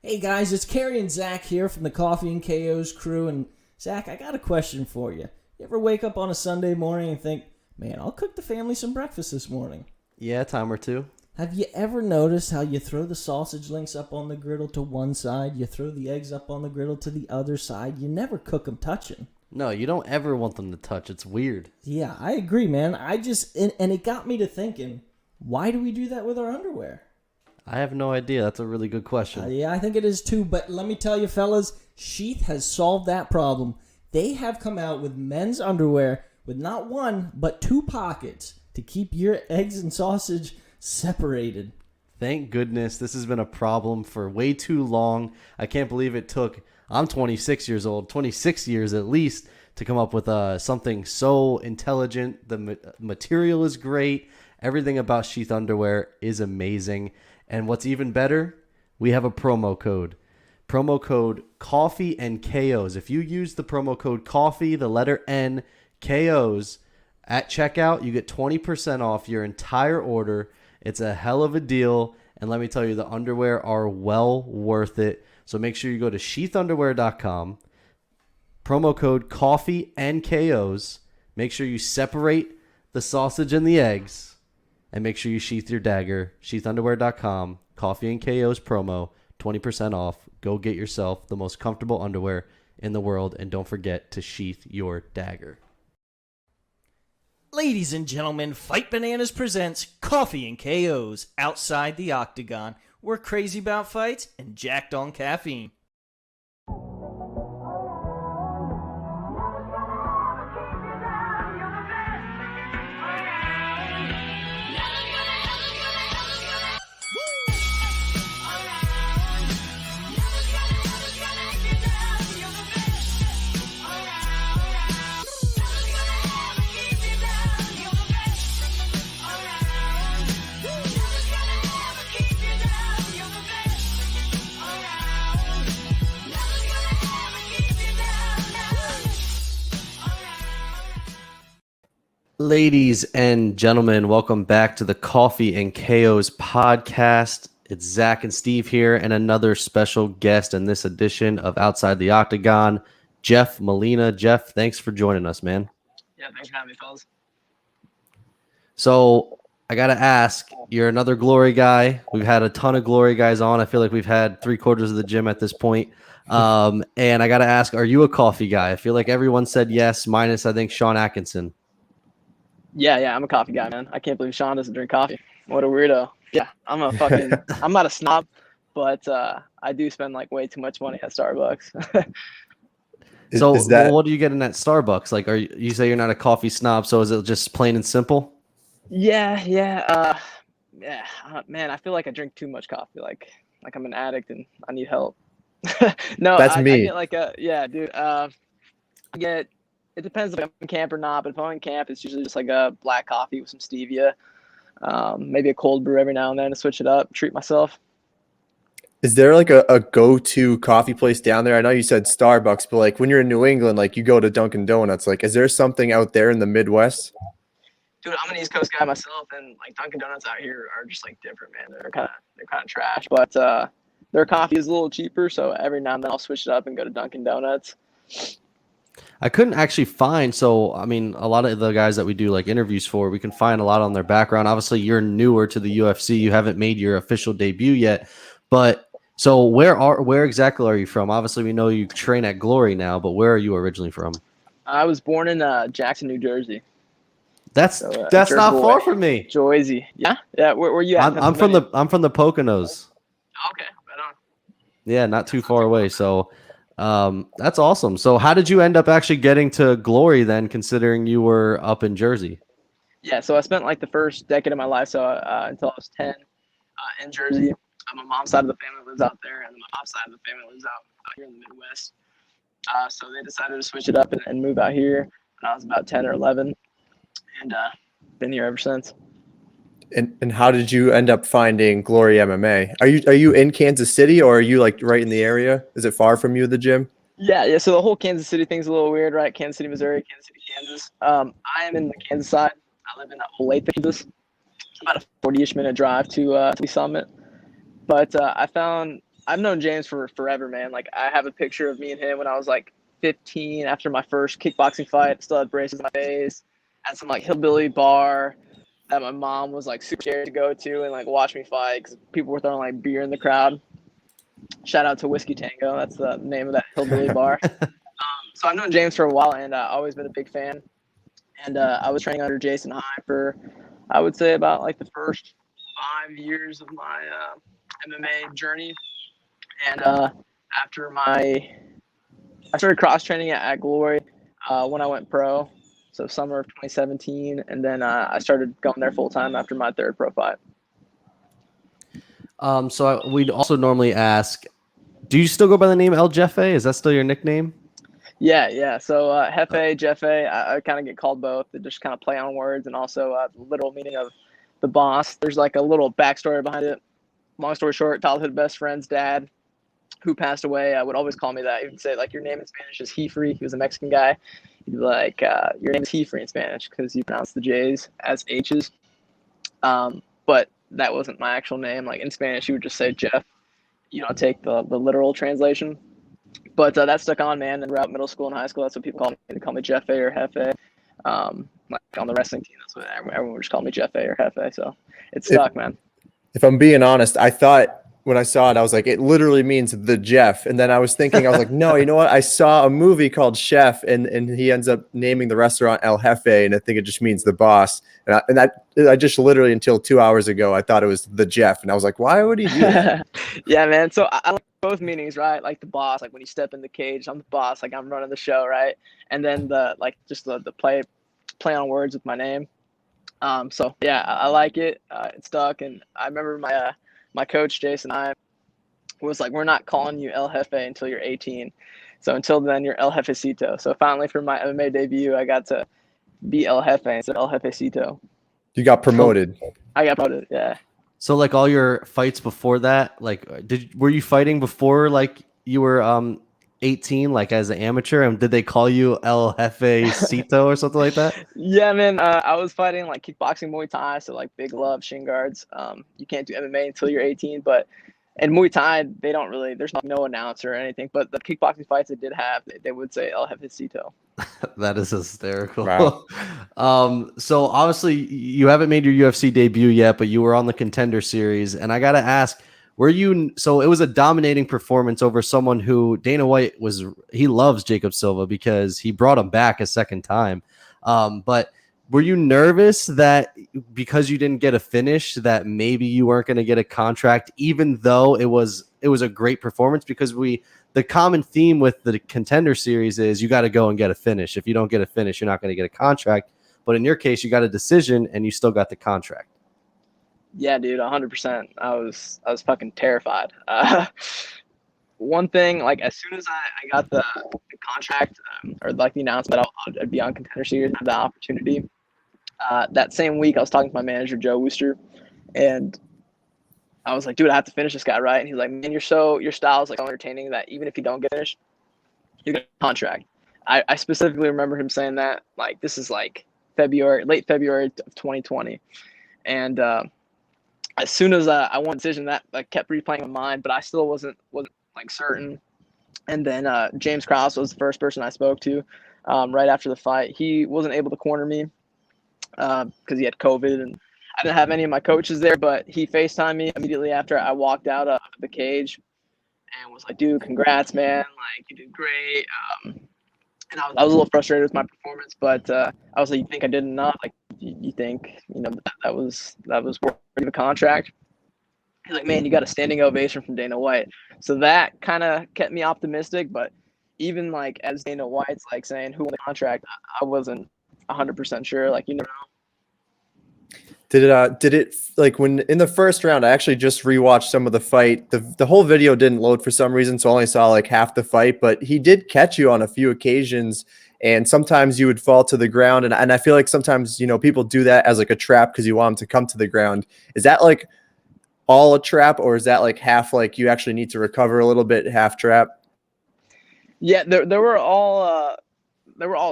Hey guys, it's Carrie and Zach here from the Coffee N KOs Crew. And Zach, I got a question for you. You ever wake up on a Sunday morning and think, man, I'll cook the family some breakfast this morning? Yeah, time or two. Have you ever noticed how you throw the sausage links up on the griddle to one side, you throw the eggs up on the griddle to the other side, you never cook them touching? No, you don't ever want them to touch. It's weird. Yeah, I agree, man. And it got me to thinking, why do we do that with our underwear? I have no idea. That's a really good question. Yeah, I think it is too. But let me tell you, fellas, Sheath has solved that problem. They have come out with men's underwear with not one, but two pockets to keep your eggs and sausage separated. Thank goodness. This has been a problem for way too long. I can't believe it took, I'm 26 years old, 26 years at least, to come up with something so intelligent. The material is great. Everything about Sheath underwear is amazing. And what's even better, we have a promo code. Promo code Coffee N KOs. If you use the promo code Coffee, the letter N, KOs, at checkout, you get 20% off your entire order. It's a hell of a deal. And let me tell you, the underwear are well worth it. So make sure you go to sheathunderwear.com. Promo code Coffee N KOs. Make sure you separate the sausage and the eggs. And make sure you sheath your dagger. Sheathunderwear.com. Coffee and KOs promo. 20% off. Go get yourself the most comfortable underwear in the world. And don't forget to sheath your dagger. Ladies and gentlemen, Fight Bananas presents Coffee and KOs Outside the Octagon. We're crazy about fights and jacked on caffeine. Ladies and gentlemen, welcome back to the Coffee and KOs podcast. It's Zach and Steve here, and another special guest in this edition of Outside the Octagon, Jeff Molina. Jeff, thanks for joining us, man. Yeah, thanks for having me, fellas. So I got to ask, you're another Glory guy. We've had a ton of Glory guys on. I feel like we've had 3/4 of the gym at this point. And I got to ask, are you a coffee guy? I feel like everyone said yes, minus I think Sean Atkinson. Yeah, I'm a coffee guy, man. I can't believe Sean doesn't drink coffee. What a weirdo. Yeah, I'm not a snob, but I do spend like way too much money at Starbucks. So what are you getting at Starbucks? Like, you say you're not a coffee snob, so is it just plain and simple? Yeah. Man, I feel like I drink too much coffee. Like I'm an addict and I need help. No, That's me. I get dude. It depends if I'm in camp or not, but if I'm in camp, it's usually just like a black coffee with some stevia, maybe a cold brew every now and then to switch it up, treat myself. Is there like a go-to coffee place down there? I know you said Starbucks, but like when you're in New England, like you go to Dunkin' Donuts. Like, is there something out there in the Midwest? Dude, I'm an East Coast guy myself, and like Dunkin' Donuts out here are just like different, man. They're kind of trash, but their coffee is a little cheaper, so every now and then I'll switch it up and go to Dunkin' Donuts. I couldn't actually find, so I mean, a lot of the guys that we do like interviews for, we can find a lot on their background. Obviously, you're newer to the UFC. You haven't made your official debut yet, but so where exactly are you from? Obviously, we know you train at Glory now, but where are you originally from? I was born in Jackson, New Jersey. That's not far from me. Joyzy. Yeah. Where you at? I'm from the Poconos. Okay, right on. Yeah, not too far away. So that's awesome. So how did you end up actually getting to Glory then, considering you were up in Jersey? Yeah, so I spent like the first decade of my life, so until I was 10, in Jersey. My mom's side of the family lives out there, and my mom's side of the family lives out here in the Midwest. So they decided to switch it up and move out here when I was about 10 or 11, and been here ever since. And how did you end up finding Glory MMA? Are you in Kansas City, or are you like right in the area? Is it far from you, the gym? Yeah. So the whole Kansas City thing's a little weird, right? Kansas City, Missouri, Kansas City, Kansas. I am in the Kansas side. I live in Olathe, Kansas. It's about a 40-ish minute drive to Summit. But I found I've known James for forever, man. Like, I have a picture of me and him when I was like 15 after my first kickboxing fight. Still had braces on my face at some like hillbilly bar that my mom was like super scared to go to and like watch me fight because people were throwing like beer in the crowd. Shout out to Whiskey Tango. That's the name of that hillbilly bar. So I've known James for a while, and I've always been a big fan. And I was training under Jason High for, I would say, about like the first 5 years of my MMA journey. And after I started cross training at Glory when I went pro, so summer of 2017, and then I started going there full time after my third pro fight. So we'd also normally ask, do you still go by the name El Jefe? Is that still your nickname? Yeah. So Jefe, I kind of get called both. They just kind of play on words, and also the literal meaning of the boss. There's like a little backstory behind it. Long story short, childhood best friend's dad, who passed away, would always call me that. He would say, like, your name in Spanish is Jefe. He was a Mexican guy. He'd be like, your name is Jefe in Spanish because you pronounce the J's as H's. But that wasn't my actual name. Like, in Spanish, you would just say Jeff. You don't take the literal translation. But that stuck on, man. And throughout middle school and high school, that's what people call me. They call me Jefe or Jefe. Like on the wrestling team, that's what everyone would just call me Jefe or Jefe. So it stuck, man. If I'm being honest, I thought when I saw it, I was like, it literally means the Jeff. And then I was thinking, I was like, no, you know what? I saw a movie called Chef, and he ends up naming the restaurant El Jefe, and I think it just means the boss. And I just literally until 2 hours ago, I thought it was the Jeff, and I was like, why would he do that? Yeah, man. So I like both meanings, right? Like the boss, like when you step in the cage, I'm the boss, like I'm running the show, right? And then the play on words with my name. So yeah, I like it. It stuck, and I remember my coach Jason I was like, we're not calling you El Jefe until you're 18. So until then, you're El Jefecito. So finally, for my MMA debut, I got to be El Jefe instead of El Jefecito. You got promoted. I got promoted, yeah. So like all your fights before that, like were you fighting before like you were 18, like as an amateur, and did they call you El Jefecito or something like that? Yeah, man. I was fighting like kickboxing, Muay Thai, so like big gloves, shin guards. You can't do MMA until you're 18, but in Muay Thai, they don't really. There's no announcer or anything. But the kickboxing fights I did have, they would say El Jefecito. That is hysterical. Wow. So obviously you haven't made your UFC debut yet, but you were on the Contender Series, and I gotta ask. So it was a dominating performance over someone who Dana White he loves Jacob Silva because he brought him back a second time. But were you nervous that because you didn't get a finish that maybe you weren't going to get a contract, even though it was a great performance? Because the common theme with the Contender Series is you got to go and get a finish. If you don't get a finish, you're not going to get a contract. But in your case, you got a decision and you still got the contract. Yeah, dude, 100%. I was fucking terrified. One thing, like as soon as I got the contract or like the announcement I'd be on Contender Series and have the opportunity, that same week I was talking to my manager Joe Wooster, and I was like, dude, I have to finish this guy, right? And he's like, man, your style is like so entertaining that even if you don't get finished, you get a contract. I specifically remember him saying that, like, this is like late February of 2020, and as soon as I won a decision, that like kept replaying in my mind, but I still wasn't like certain. And then James Krause was the first person I spoke to right after the fight. He wasn't able to corner me because he had COVID, and I didn't have any of my coaches there, but he FaceTimed me immediately after I walked out of the cage and was like, dude, congrats, man. Like, you did great. And I was a little frustrated with my performance, but I was like, you think I did enough? Like, you think, that was worth the contract? He's like, man, you got a standing ovation from Dana White. So that kind of kept me optimistic, but even like as Dana White's like saying who won the contract, I wasn't 100% sure. Like, you never know. Did it like when in the first round, I actually just rewatched some of the fight. The whole video didn't load for some reason, so I only saw like half the fight, but he did catch you on a few occasions, and sometimes you would fall to the ground. And I feel like sometimes, people do that as like a trap because you want them to come to the ground. Is that like all a trap, or is that like half like you actually need to recover a little bit, half trap? Yeah, there were all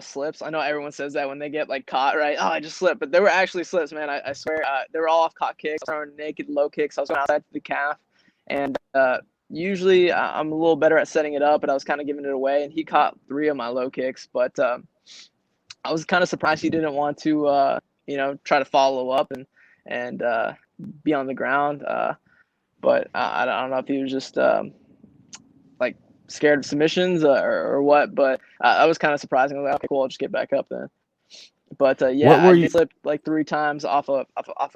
slips. I know everyone says that when they get like caught, right? Oh, I just slipped, but there were actually slips, man. I swear, they were all off caught kicks, throwing naked low kicks. I was going outside to the calf, and usually I'm a little better at setting it up, but I was kind of giving it away, and he caught 3 of my low kicks. But I was kind of surprised he didn't want to, try to follow up and be on the ground. But I don't know if he was just like scared of submissions or what. But I was kind of surprising. I was like, okay, cool, I'll just get back up then. But yeah, I did slip like 3 times off a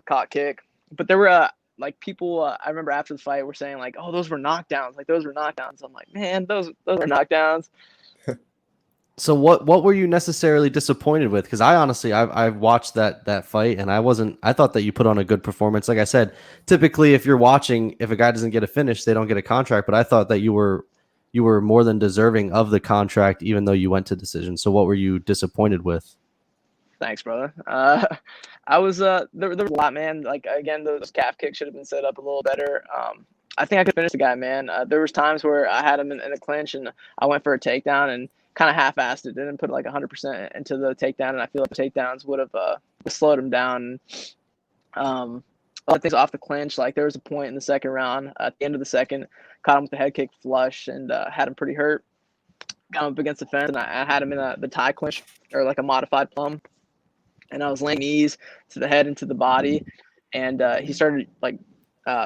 caught kick. But there were like people I remember after the fight were saying like, oh, those were knockdowns. Like those were knockdowns. I'm like, man, those are knockdowns. So what were you necessarily disappointed with? Because I honestly, I've watched that fight, and I thought that you put on a good performance. Like I said, typically if you're watching, if a guy doesn't get a finish, they don't get a contract. But I thought that you were more than deserving of the contract, even though you went to decision. So what were you disappointed with? Thanks, brother. I was there was a lot, man. Like again, those calf kicks should have been set up a little better. I think I could finish the guy, man. There was times where I had him in a clinch, and I went for a takedown and kind of half-assed it. Didn't put like 100% into the takedown, and I feel like the takedowns would have slowed him down. A lot of things off the clinch. Like there was a point in the second round, at the end of the second, caught him with the head kick flush and had him pretty hurt. Got him up against the fence, and I had him in the tie clinch, or like a modified plum. And I was laying knees to the head and to the body, and he started like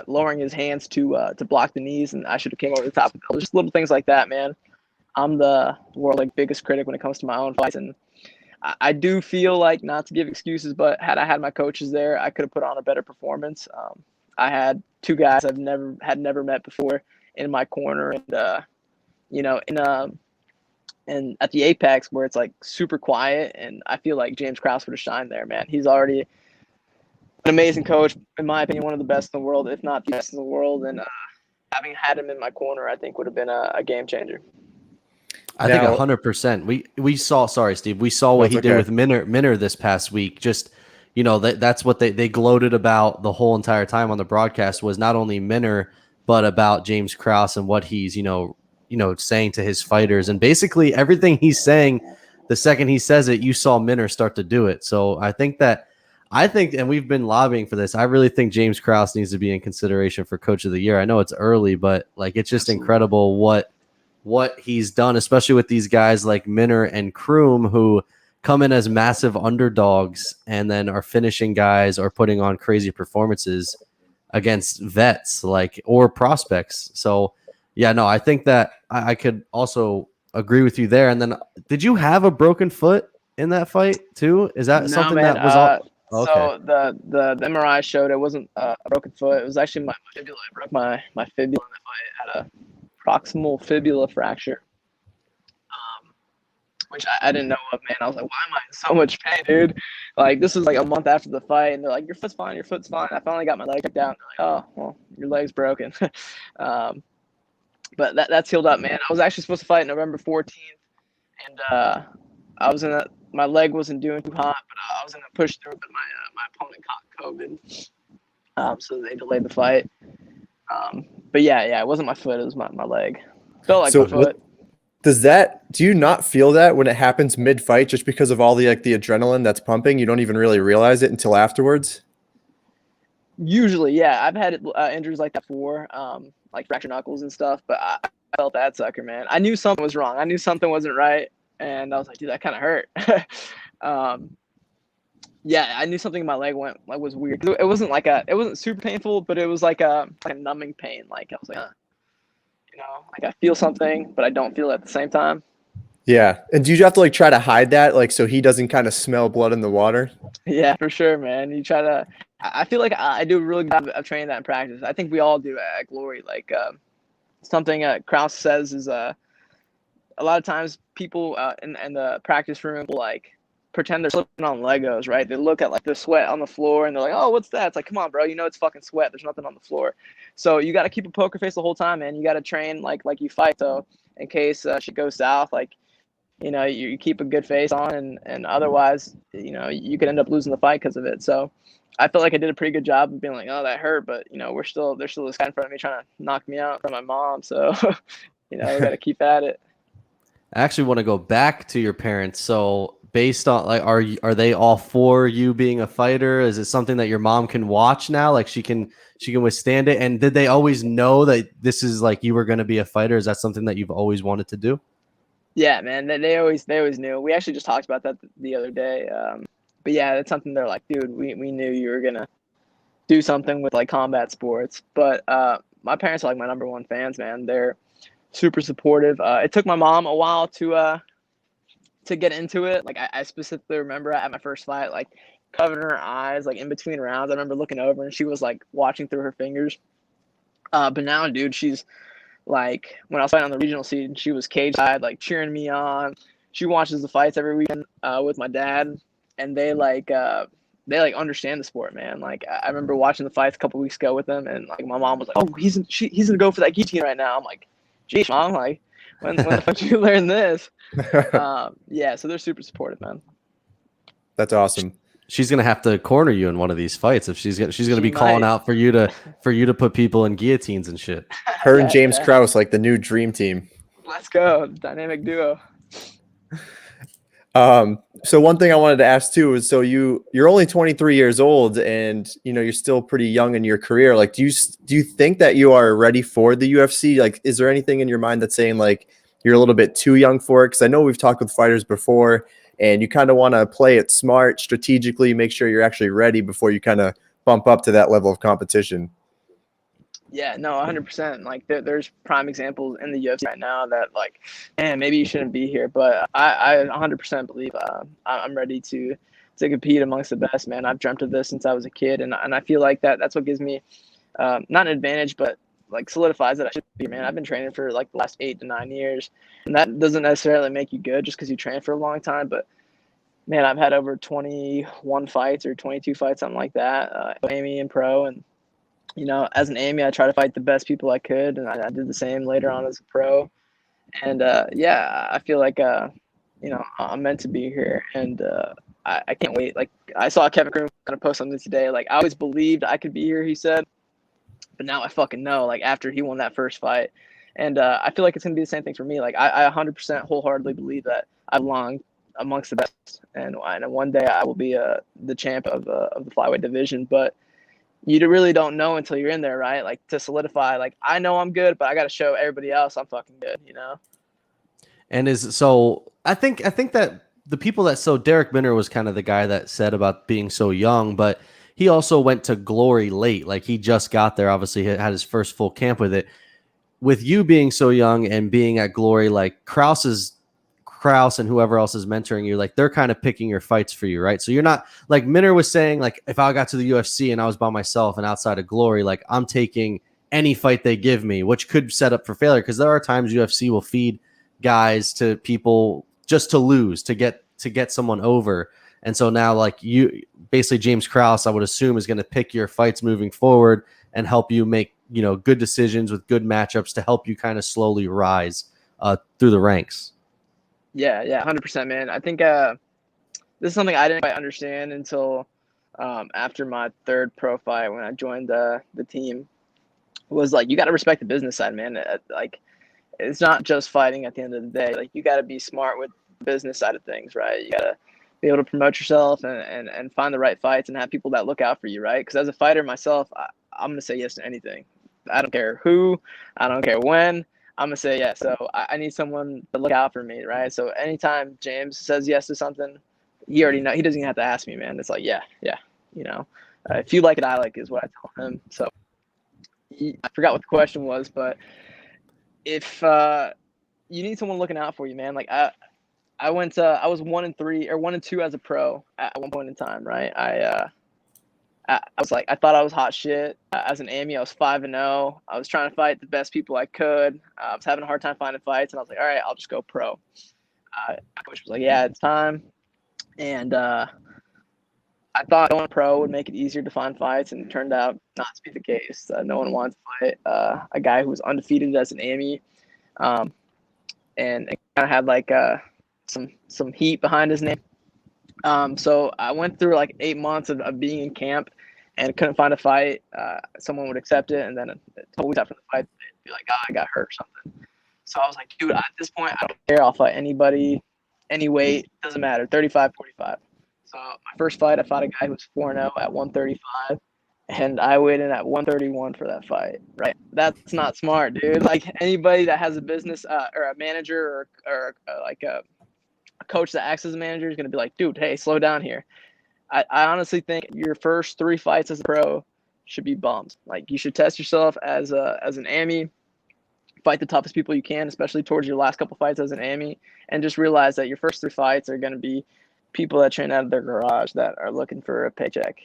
lowering his hands to block the knees, and I should have came over the top of it. Just little things like that, man. I'm the world like biggest critic when it comes to my own fights, and I do feel like, not to give excuses, but had I had my coaches there, I could have put on a better performance. I had 2 guys I've never met before in my corner, and and at the Apex where it's like super quiet, and I feel like James Krause would have shined there, man. He's already an amazing coach, in my opinion, one of the best in the world, if not the best in the world. And having had him in my corner, I think would have been a game changer. I think 100%. We saw. Sorry, Steve. We saw what he did with Minner this past week. Just that's what they gloated about the whole entire time on the broadcast, was not only Minner but about James Krause and what he's saying to his fighters, and basically everything he's saying, the second he says it, you saw Minner start to do it. So I think, and we've been lobbying for this, I really think James Krause needs to be in consideration for Coach of the Year. I know it's early, but like it's just incredible what he's done, especially with these guys like Minner and Kroom, who come in as massive underdogs and then are finishing guys or putting on crazy performances against vets or prospects. So yeah, no, I think that I could also agree with you there. And then, did you have a broken foot in that fight too? Is that something man, that was okay? So the MRI showed it wasn't a broken foot. It was actually my fibula. I broke my fibula in that fight. I had a proximal fibula fracture, which I didn't know of, man. I was like, why am I in so much pain, dude? Like, this was like a month after the fight, and they're like, your foot's fine. I finally got my leg checked out, and they're like, oh, well, your leg's broken. But that's healed up, man. I was actually supposed to fight November 14th, and I was my leg wasn't doing too hot, but I was in a push through, but my opponent caught COVID, so they delayed the fight. But yeah, it wasn't my foot; it was my leg. Felt like my foot. Do you not feel that when it happens mid-fight, just because of all the adrenaline that's pumping? You don't even really realize it until afterwards? Usually, yeah. I've had injuries like that before, like fractured knuckles and stuff, but I felt that sucker, man. I knew something was wrong. I knew something wasn't right, and I was like, dude, that kind of hurt. Yeah, I knew something in my leg was weird. It wasn't it wasn't super painful, but it was like a numbing pain. Like I was like, like I feel something, but I don't feel it at the same time. Yeah. And do you have to try to hide that, so he doesn't kind of smell blood in the water? Yeah, for sure, man. You try to. I feel like I do a really good job of training that in practice. I think we all do at Glory. Something Krause says is a lot of times people in the practice room will pretend they're slipping on Legos, right? They look at the sweat on the floor and they're like, oh, what's that? It's like, come on, bro. It's fucking sweat. There's nothing on the floor. So you got to keep a poker face the whole time, man. You got to train like you fight. So in case shit goes south, you keep a good face on, and otherwise, you could end up losing the fight because of it. So I felt like I did a pretty good job of being like, oh, that hurt, but there's still this guy in front of me trying to knock me out from my mom. So, we got to keep at it. I actually want to go back to your parents. So based on are they all for you being a fighter? Is it something that your mom can watch now? She can withstand it. And did they always know that this is like you were going to be a fighter? Is that something that you've always wanted to do? Yeah, man. They always knew. We actually just talked about that the other day. But yeah, it's something they're like, dude, we knew you were gonna do something with like combat sports. But my parents are like my number one fans, man. They're super supportive. It took my mom a while to get into it. Like I specifically remember at my first fight, like covering her eyes, like in between rounds. I remember looking over and she was like watching through her fingers. But now, dude, she's like, when I was fighting on the regional scene, she was cage side, like cheering me on. She watches the fights every weekend with my dad, and they understand the sport, man. Like I remember watching the fights a couple weeks ago with them, and like my mom was like, "Oh, he's gonna go for that guillotine right now." I'm like, "Geez, mom, like when the fuck did you learn this?" Yeah, so they're super supportive, man. That's awesome. She's gonna have to corner you in one of these fights if she's gonna be calling might. out for you to put people in guillotines and shit. Her and James Krause, like the new dream team. Let's go, dynamic duo. So one thing I wanted to ask too is, so you're only 23 years old, and you're still pretty young in your career. Like, do you think that you are ready for the UFC? Like, is there anything in your mind that's saying like you're a little bit too young for it? Because I know we've talked with fighters before, and you kind of want to play it smart, strategically, make sure you're actually ready before you kind of bump up to that level of competition. Yeah, no, 100%. Like there's prime examples in the UFC right now that like, man, maybe you shouldn't be here, but I 100% believe I'm ready to compete amongst the best, man. I've dreamt of this since I was a kid, and I feel like that's what gives me not an advantage, but like solidifies that I should be, man. I've been training for like the last 8 to 9 years, and that doesn't necessarily make you good just because you train for a long time, but man, I've had over 21 fights or 22 fights, something like that, Amy and pro, and as an Amy, I try to fight the best people I could, and I did the same later on as a pro. And yeah, I feel like I'm meant to be here, and I can't wait. Like I saw Kevin Croom kind of post something today. Like I always believed I could be here, he said, but now I fucking know. Like after he won that first fight, and I feel like it's gonna be the same thing for me. Like I 100% wholeheartedly believe that I belong amongst the best, and one day I will be the champ of the flyweight division, but you really don't know until you're in there, right? Like to solidify, like I know I'm good, but I got to show everybody else I'm fucking good, And I think that the people that Derek Minner was kind of the guy that said about being so young, but he also went to Glory late. Like he just got there, obviously had his first full camp with it. With you being so young and being at Glory, like Krause and whoever else is mentoring you, like they're kind of picking your fights for you, right? So you're not like Minner was saying, like if I got to the UFC and I was by myself and outside of Glory, like I'm taking any fight they give me, which could set up for failure, because there are times UFC will feed guys to people just to lose, to get someone over. And so now like you basically James Krause, I would assume, is going to pick your fights moving forward and help you make good decisions with good matchups to help you kind of slowly rise through the ranks. Yeah, 100%, man. I think this is something I didn't quite understand until after my third pro fight when I joined the team. Was like, you got to respect the business side, man. Like, it's not just fighting at the end of the day. Like, you got to be smart with the business side of things, right? You got to be able to promote yourself and find the right fights and have people that look out for you, right? Because as a fighter myself, I'm going to say yes to anything. I don't care who, I don't care when. I'm gonna say yes. So I need someone to look out for me, right? So anytime James says yes to something, he already know. He doesn't even have to ask me, man. It's like, yeah. If you like it, I like it, is what I tell him. So I forgot what the question was, but if you need someone looking out for you, man. Like I went. I was 1-3 or 1-2 as a pro at one point in time, right? I was like, I thought I was hot shit. As an Amy, I was 5-0. I was trying to fight the best people I could. I was having a hard time finding fights, and I was like, all right, I'll just go pro. My coach was like, yeah, it's time. And I thought going pro would make it easier to find fights, and it turned out not to be the case. No one wanted to fight a guy who was undefeated as an Amy, and it kind of had like some heat behind his name. So I went through like 8 months of being in camp and couldn't find a fight. Someone would accept it, and then a couple weeks after the fight, they'd be like, "Oh, I got hurt or something." So I was like, "Dude, at this point, I don't care. I'll fight anybody, any weight, doesn't matter. 35, 45." So my first fight, I fought a guy who was 4-0 at 135. and I weighed in at 131 for that fight. Right, that's not smart, dude. Like anybody that has a business or a manager or like a coach that acts as a manager is gonna be like, dude, hey, slow down here. I honestly think your first 3 fights as a pro should be bums. Like you should test yourself as an AMI, fight the toughest people you can, especially towards your last couple fights as an AMI, and just realize that your first 3 fights are going to be people that train out of their garage that are looking for a paycheck.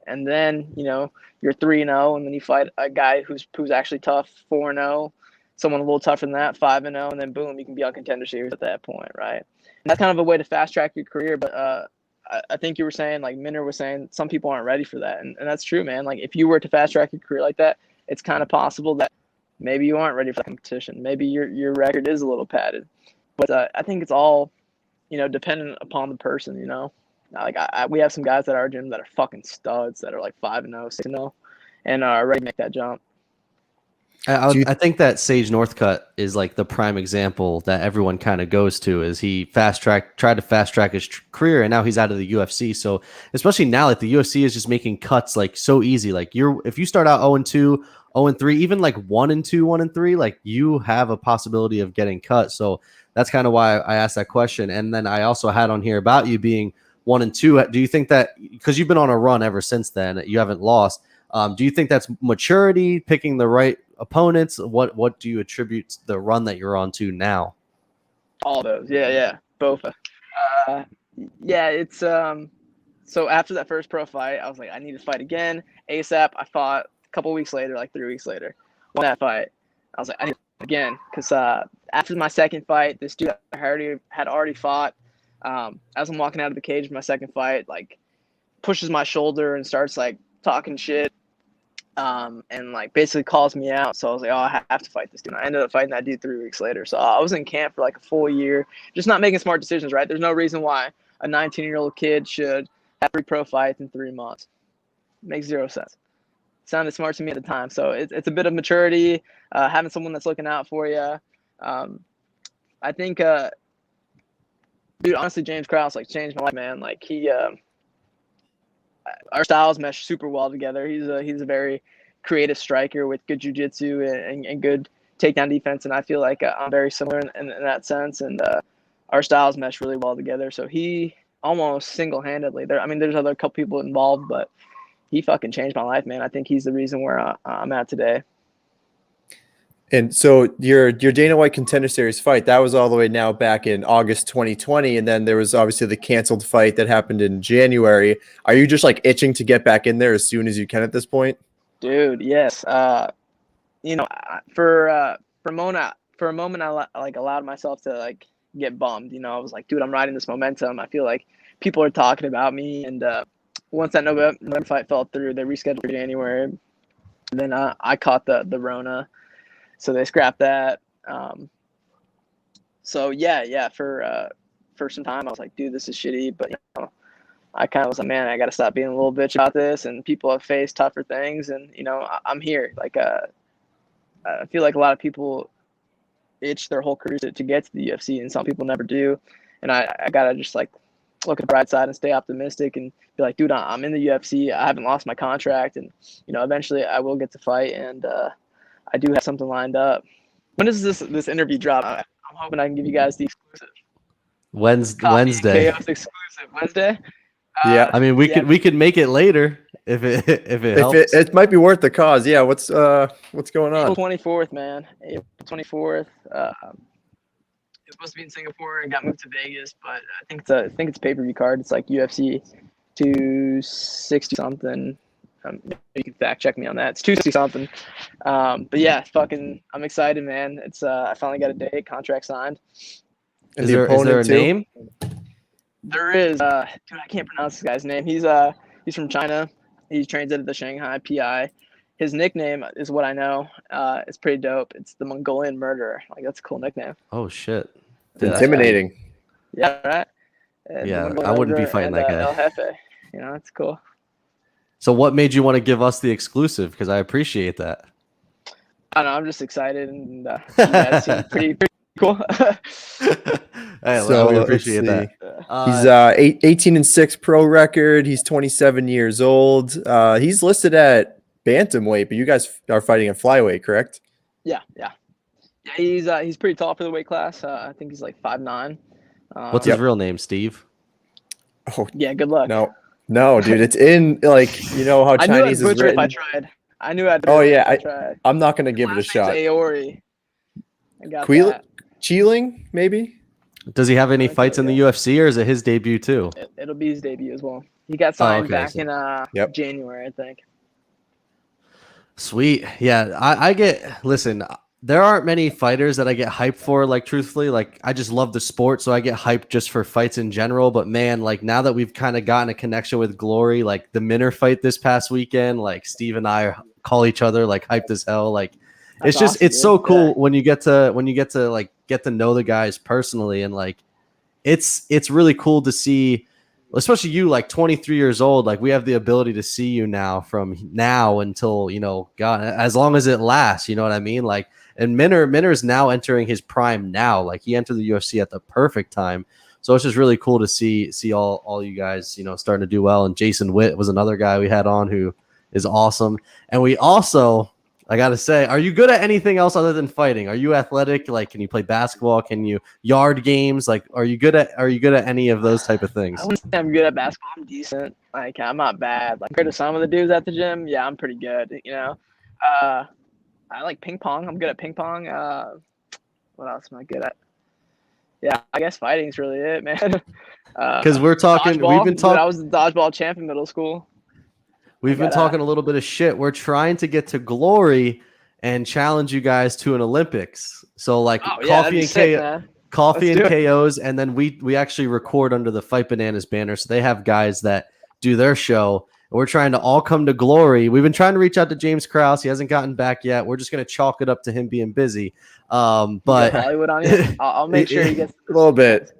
And then, you're 3-0, and then you fight a guy who's actually tough, 4-0, someone a little tougher than that, 5-0, and then boom, you can be on Contender Series at that point, right? And that's kind of a way to fast track your career, but I think you were saying, like Minner was saying, some people aren't ready for that. And that's true, man. Like if you were to fast track your career like that, it's kind of possible that maybe you aren't ready for the competition. Maybe your record is a little padded. But I think it's all, dependent upon the person, Like we have some guys at our gym that are fucking studs that are like 5-0, 6-0, and are ready to make that jump. I think that Sage Northcutt is like the prime example that everyone kind of goes to. Is he tried to fast track his career, and now he's out of the UFC. So especially now, like the UFC is just making cuts like so easy. Like if you start out 0-2, 0-3, even like 1-2, 1-3, like you have a possibility of getting cut. So that's kind of why I asked that question. And then I also had on here about you being 1-2. Do you think that because you've been on a run ever since then, you haven't lost? Do you think that's maturity, picking the right opponents? What do you attribute the run that you're on to now? All those, yeah, both. Yeah, it's so after that first pro fight, I was like, I need to fight again ASAP. I fought a couple weeks later, like 3 weeks later, won that fight. I was like, I need to fight again because after my second fight, this dude I had already fought. As I'm walking out of the cage for my second fight, like pushes my shoulder and starts like talking shit. And like basically calls me out. So I was like, oh, I have to fight this dude. And I ended up fighting that dude 3 weeks later. So I was in camp for like a full year, just not making smart decisions, right? There's no reason why a 19-year-old kid should have 3 pro fights in 3 months. Makes zero sense. Sounded smart to me at the time. So it's a bit of maturity, having someone that's looking out for you. I think, dude, honestly, James Krause like changed my life, man. Like he, our styles mesh super well together. He's a very creative striker with good jiu-jitsu and good takedown defense, and I feel like I'm very similar in that sense. And our styles mesh really well together. So he almost single-handedly, there's other couple people involved, but he fucking changed my life, man. I think he's the reason where I'm at today. And so your Dana White Contender Series fight, that was all the way now back in August 2020. And then there was obviously the canceled fight that happened in January. Are you just like itching to get back in there as soon as you can at this point? Dude, yes. For a moment, I like allowed myself to like get bummed. I was like, dude, I'm riding this momentum. I feel like people are talking about me. And once that November fight fell through, they rescheduled for January. And then I caught the Rona. So they scrapped that. So yeah, for some time I was like, dude, this is shitty. But I kind of was like, man, I got to stop being a little bitch about this. And people have faced tougher things, and I'm here. Like I feel like a lot of people itch their whole career to get to the UFC, and some people never do. And I gotta just like look at the bright side and stay optimistic and be like, dude, I'm in the UFC. I haven't lost my contract, and eventually I will get to fight. And I do have something lined up. When does this interview drop? I'm hoping I can give you guys the exclusive. Wednesday. KOs exclusive Wednesday. Yeah, I mean we could make it later if it helps. It might be worth the cause. Yeah, what's going on? April 24th, man. April 24th. It was supposed to be in Singapore and got moved to Vegas, but I think it's a pay-per-view card. It's like UFC 260 something. You can fact check me on that. It's 260 something. But yeah, I'm excited, man. It's I finally got a date, contract signed. Is there a name? There is. Dude, I can't pronounce this guy's name. He's from China. He trains at the Shanghai PI. His nickname is what I know. It's pretty dope. It's the Mongolian Murderer. Like that's a cool nickname. Oh shit! Intimidating. Yeah, right. And yeah, I wouldn't be fighting that guy. El Jefe. It's cool. So what made you want to give us the exclusive? Because I appreciate that. I don't know. I'm just excited, and it seemed pretty cool. Hey, so we appreciate that. He's 18-6 pro record. He's 27 years old. He's listed at bantamweight, but you guys are fighting in flyweight, correct? Yeah. He's pretty tall for the weight class. I think he's like 5'9". What's his real name, Steve? Oh, Yeah, good luck. No, dude, it's in like, you know how Chinese is written. I tried. I knew I'd. Oh yeah, I tried. I'm not gonna give it a shot. Aori. I got that. Cheeling, maybe. Does he have any fights in the UFC, or is it his debut too? It'll be his debut as well. He got signed back in January, I think. Sweet. Yeah, I get. Listen, there aren't many fighters that I get hyped for. Like, truthfully, like I just love the sport, so I get hyped just for fights in general. But man, like now that we've kind of gotten a connection with Glory, like the Minner fight this past weekend, like Steve and I call each other like hyped as hell. Like it's just awesome, it's so cool when you get to like get to know the guys personally, and like it's really cool to see, especially you, like 23 years old. Like we have the ability to see you now from now until, you know, God, as long as it lasts, you know what I mean? Like, and Minner is now entering his prime now. Like he entered the UFC at the perfect time. So it's just really cool to see all you guys, you know, starting to do well. And Jason Witt was another guy we had on who is awesome. And we also, I got to say, are you good at anything else other than fighting? Are you athletic? Like, can you play basketball? Can you yard games? Like, are you good at any of those type of things? I wouldn't say I'm good at basketball. I'm decent. Like, I'm not bad. Like, compared to some of the dudes at the gym, yeah, I'm pretty good. You know, I like ping pong. I'm good at ping pong. What else am I good at? Yeah, I guess fighting's really it, man. Because we've been talking. I was the dodgeball champ in middle school. We've been talking a little bit of shit. We're trying to get to Glory and challenge you guys to an Olympics. So like Coffee and KOs, and then we actually record under the Fight Bananas banner. So they have guys that do their show. And we're trying to all come to Glory. We've been trying to reach out to James Krause. He hasn't gotten back yet. We're just going to chalk it up to him being busy. But Hollywood on you. I'll make sure he gets a little bit.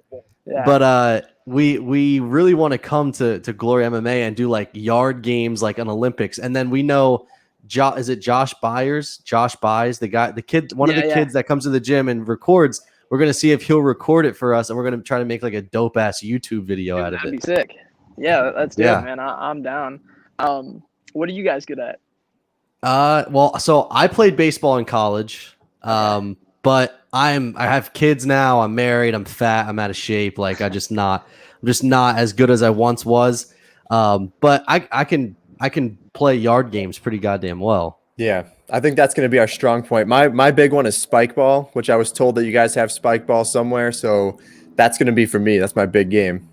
Yeah. But we really want to come to Glory MMA and do like yard games like an Olympics. And then we know is it Josh Byers? Josh Byes, the kid, one of the kids that comes to the gym and records. We're gonna see if he'll record it for us, and we're gonna try to make like a dope ass YouTube video out of it. That'd be sick. Yeah, let's do it, man. I'm down. What are you guys good at? Well, so I played baseball in college. But I have kids now. I'm married. I'm fat. I'm out of shape. Like I'm just not as good as I once was. But I can play yard games pretty goddamn well. Yeah, I think that's going to be our strong point. My big one is spike ball, which I was told that you guys have spike ball somewhere. So that's going to be for me. That's my big game.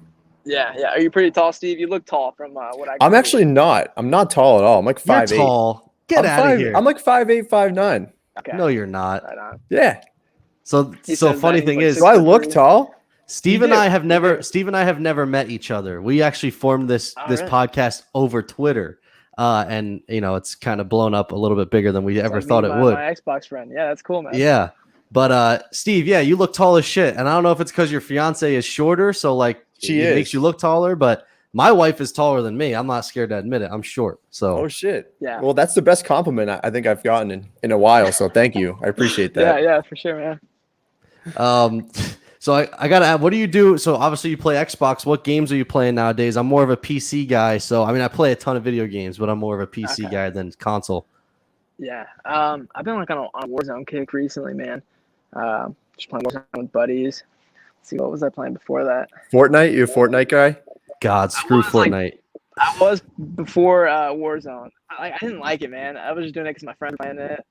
Yeah. Are you pretty tall, Steve? You look tall from what I. I'm actually not. I'm not tall at all. I'm like 5'8". You're tall. Get out of here. I'm like 5'8", 5'9". Okay. No, you're not. Right. Yeah. So funny thing is, do I look tall? Steve and I have never met each other. We actually formed this podcast over Twitter, and you know it's kind of blown up a little bit bigger than we ever thought it would. My Xbox friend, yeah, that's cool, man. Yeah, but Steve, yeah, you look tall as shit, and I don't know if it's because your fiance is shorter, so like it makes you look taller, but. My wife is taller than me. I'm not scared to admit it. I'm short. So. Oh shit. Yeah. Well, that's the best compliment I think I've gotten in a while. So thank you. I appreciate that. Yeah, for sure, man. So I gotta add, what do you do? So obviously you play Xbox. What games are you playing nowadays? I'm more of a PC guy. So I mean, I play a ton of video games, but I'm more of a PC guy than console. Yeah. I've been like on a Warzone kick recently, man. Just playing Warzone with buddies. Let's see, what was I playing before that? Fortnite. You a Fortnite guy? God, screw Fortnite. I was before Warzone. I didn't like it, man. I was just doing it because my friend playing it.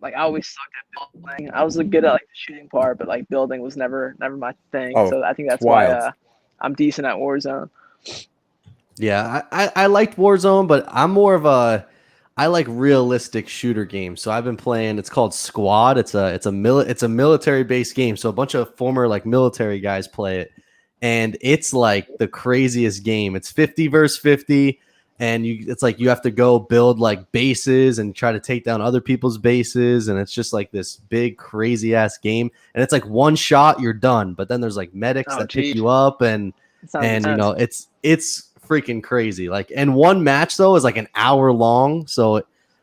Like I always sucked at building. I was good at like the shooting part, but like building was never my thing. So I think that's why I'm decent at Warzone. Yeah, I liked Warzone, but I'm more of I like realistic shooter games. So I've been playing. It's called Squad. It's a military based game. So a bunch of former like military guys play it. And it's like the craziest game. It's 50 versus 50, and it's like you have to go build like bases and try to take down other people's bases, and it's just like this big crazy ass game. And it's like one shot, you're done. But then there's like medics that pick you up, and you know it's freaking crazy. Like, and one match though is like an hour long, so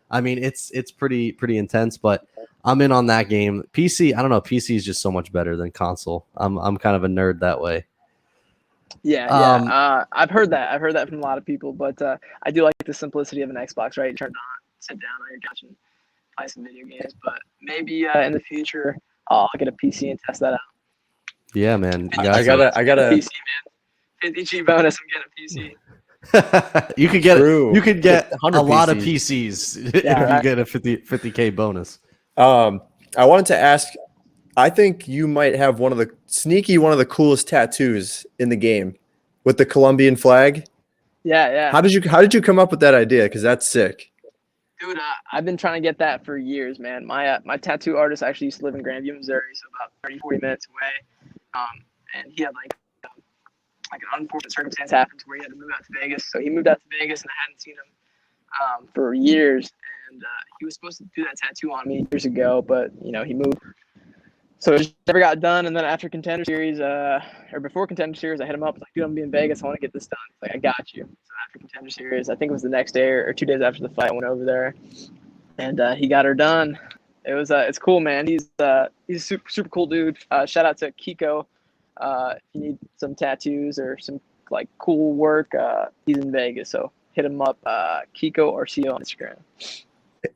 I mean it's pretty intense. But I'm in on that game. PC, I don't know. PC is just so much better than console. I'm kind of a nerd that way. Yeah, Um, yeah. I've heard that. I've heard that from a lot of people, but I do like the simplicity of an Xbox, right? You turn it on, sit down on your couch, and play some video games. But maybe in the future, I'll get a PC and test that out. Yeah, man. You 50 I guys, gotta. PC, man. 50G bonus. I'm getting a PC. you could get True. you could get 100 a lot of PCs. PCs if Yeah, you right. get a 50K bonus. I wanted to ask. I think you might have one of the coolest tattoos in the game, with the Colombian flag. Yeah, yeah. How did you come up with that idea? Because that's sick. Dude, I've been trying to get that for years, man. My tattoo artist actually used to live in Grandview, Missouri, so about 30, 40 minutes away. And he had like an unfortunate circumstance happened to where he had to move out to Vegas. So he moved out to Vegas, and I hadn't seen him for years. And he was supposed to do that tattoo on me years ago, but he moved. So it just never got done. And then after Contender Series, or before Contender Series, I hit him up. I was like, dude, I'm gonna be in Vegas. I want to get this done. He's like, I got you. So after Contender Series, I think it was the next day or 2 days after the fight, I went over there, and he got her done. It was it's cool, man. He's a super cool dude. Shout out to Kiko. If you need some tattoos or some like cool work, he's in Vegas. So hit him up, Kiko Arcio on Instagram.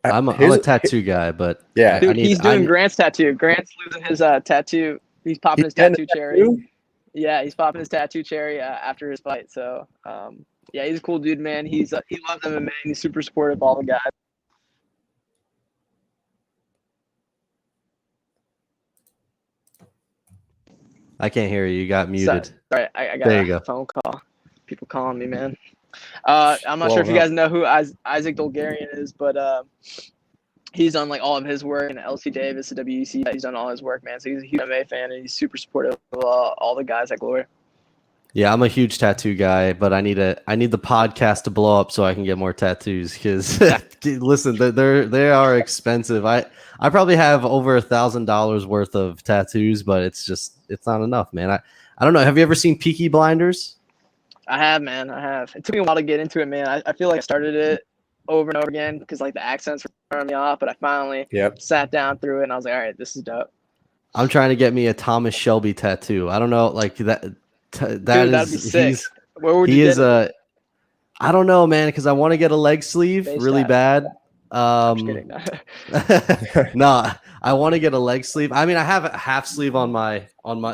I'm a tattoo guy, but Yeah. Dude, he's doing Grant's tattoo. Grant's losing his tattoo. He's popping his tattoo cherry. Yeah, he's popping his tattoo cherry after his fight. So, yeah, he's a cool dude, man. He loves MMA. He's super supportive of all the guys. I can't hear you. You got muted. Sorry, I got There you a go. phone call. People calling me, man. I'm not sure if you guys know who Isaac Dolgarian is, but he's done like all of his work, and LC Davis, the WEC. He's done all his work, man. So he's a huge MMA fan, and he's super supportive of all the guys at Glory. Yeah, I'm a huge tattoo guy, but I need the podcast to blow up so I can get more tattoos. Because listen, they are expensive. I probably have over $1,000 worth of tattoos, but it's not enough, man. I don't know. Have you ever seen Peaky Blinders? I have, man. I have. It took me a while to get into it, man. I feel like I started it over and over again because like the accents were throwing me off, but I finally sat down through it, and I was like, all right, this is dope. I'm trying to get me a Thomas Shelby tattoo. I don't know, like that. Dude, that'd be sick. Where would you get it? I don't know, man, because I want to get a leg sleeve really bad. I'm just kidding. No, I want to get a leg sleeve. I mean, I have a half sleeve on my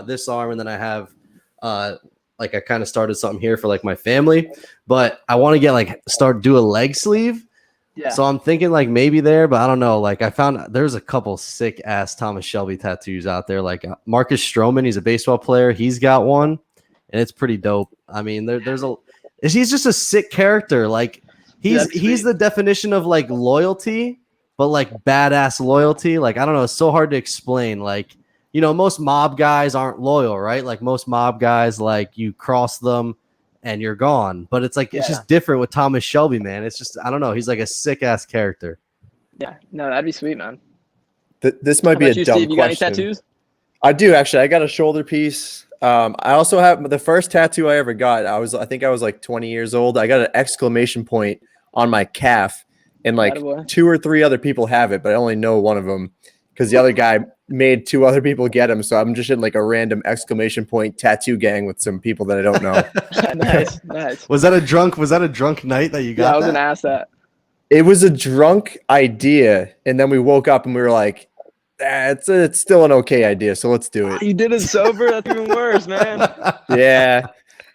this arm, and then I have like I kind of started something here for like my family, but I want to get do a leg sleeve. Yeah. So I'm thinking like maybe there, but I don't know. Like I found there's a couple sick ass Thomas Shelby tattoos out there. Like Marcus Stroman, he's a baseball player. He's got one, and it's pretty dope. I mean, he's just a sick character. Like he's the definition of like loyalty, but like badass loyalty. Like I don't know. It's so hard to explain. Like most mob guys aren't loyal, right? Like most mob guys, like you cross them and you're gone. But it's like it's just different with Thomas Shelby, man. It's just I don't know. He's like a sick ass character. Yeah, no, that'd be sweet, man. This might be a dumb Steve, you got any question. tattoos? I do actually. I got a shoulder piece. I also have the first tattoo I ever got. I think I was like 20 years old. I got an exclamation point on my calf, and like 2 or 3 other people have it, but I only know one of them because the other guy made 2 other people get him. So I'm just in like a random exclamation point tattoo gang with some people that I don't know. Nice. Was that a drunk night that you got? Yeah, I was gonna ask that. It was a drunk idea, and then we woke up and we were like, it's still an okay idea, so let's do it. You did it sober? That's even worse, man. Yeah.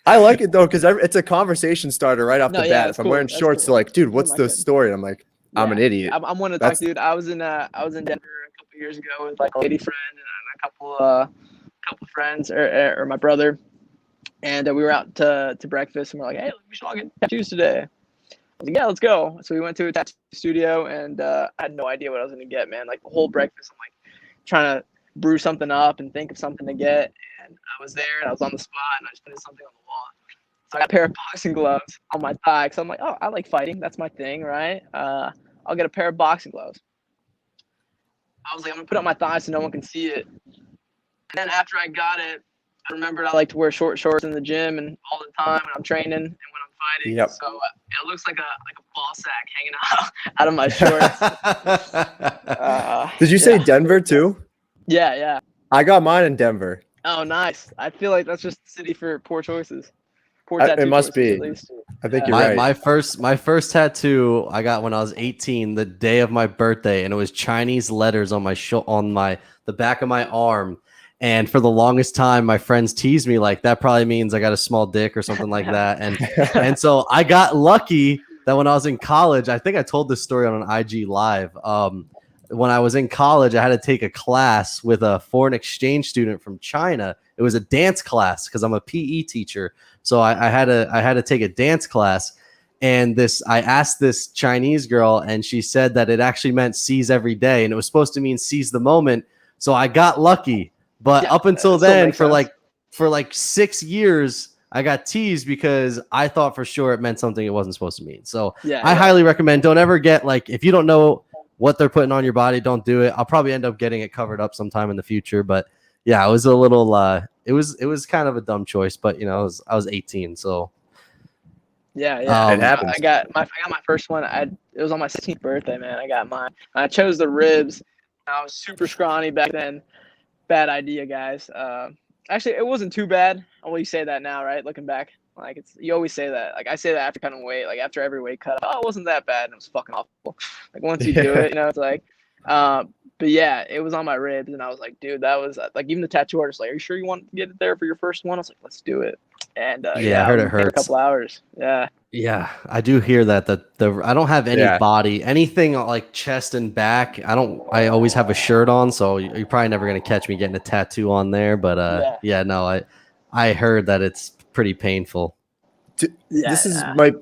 I like it though, because it's a conversation starter right off the bat. If I'm wearing shorts, they're like, dude, what's the story? And I'm like, I'm an idiot. I'm one to talk, dude. I was in Denver a couple years ago with like a lady friend and a couple friends or my brother, and we were out to breakfast, and we're like, hey, we should all get tattoos today. I was like, yeah, let's go. So we went to a tattoo studio, and I had no idea what I was gonna get, man. Like the whole breakfast, I'm like trying to brew something up and think of something to get, and I was there and I was on the spot, and I just put something on the wall. So I got a pair of boxing gloves on my thigh, because I'm like, oh, I like fighting. That's my thing, right? I'll get a pair of boxing gloves. I was like, I'm going to put it on my thigh so no one can see it. And then after I got it, I remembered I like to wear short shorts in the gym and all the time when I'm training and when I'm fighting. Yep. So it looks like a ball sack hanging out of my shorts. Did you say Denver too? Yeah. I got mine in Denver. Oh, nice. I feel like that's just the city for poor choices. Poor It tattoo must choices, be. at least. I think Yeah. you're right. My first tattoo I got when I was 18, the day of my birthday, and it was Chinese letters on the back of my arm. And for the longest time, my friends teased me like that probably means I got a small dick or something like that. And so I got lucky that when I was in college, I think I told this story on an IG live. When I was in college, I had to take a class with a foreign exchange student from China. It was a dance class because I'm a PE teacher. So I had to take a dance class, and I asked this Chinese girl, and she said that it actually meant seize every day, and it was supposed to mean seize the moment. So I got lucky, but Yeah, up until that still then, makes sense. for like 6 years, I got teased because I thought for sure it meant something it wasn't supposed to mean. So Yeah, I highly recommend, don't ever get like, if you don't know what they're putting on your body, don't do it. I'll probably end up getting it covered up sometime in the future, but yeah, it was a little it was kind of a dumb choice, but you know, I was 18, so Yeah. It No, happens. I got my first one. It was on my 16th birthday, man. I got mine. I chose the ribs. I was super scrawny back then. Bad idea, guys. Actually, it wasn't too bad. Well, you say that now, right? Looking back, like you always say that. Like I say that after cutting weight, like after every weight cut. Oh, it wasn't that bad, and it was fucking awful. Like once you do it, you know, it's like. But yeah, it was on my ribs, and I was like, dude, that was like even the tattoo artist like, are you sure you want to get it there for your first one? I was like, let's do it. And yeah, I I heard was it in pain for a hurts. couple hours. Yeah. Yeah, I do hear that. I don't have any Yeah. body, anything like chest and back. I always have a shirt on, so you're probably never gonna catch me getting a tattoo on there. But Yeah. yeah, no, I heard that it's pretty painful. Yeah.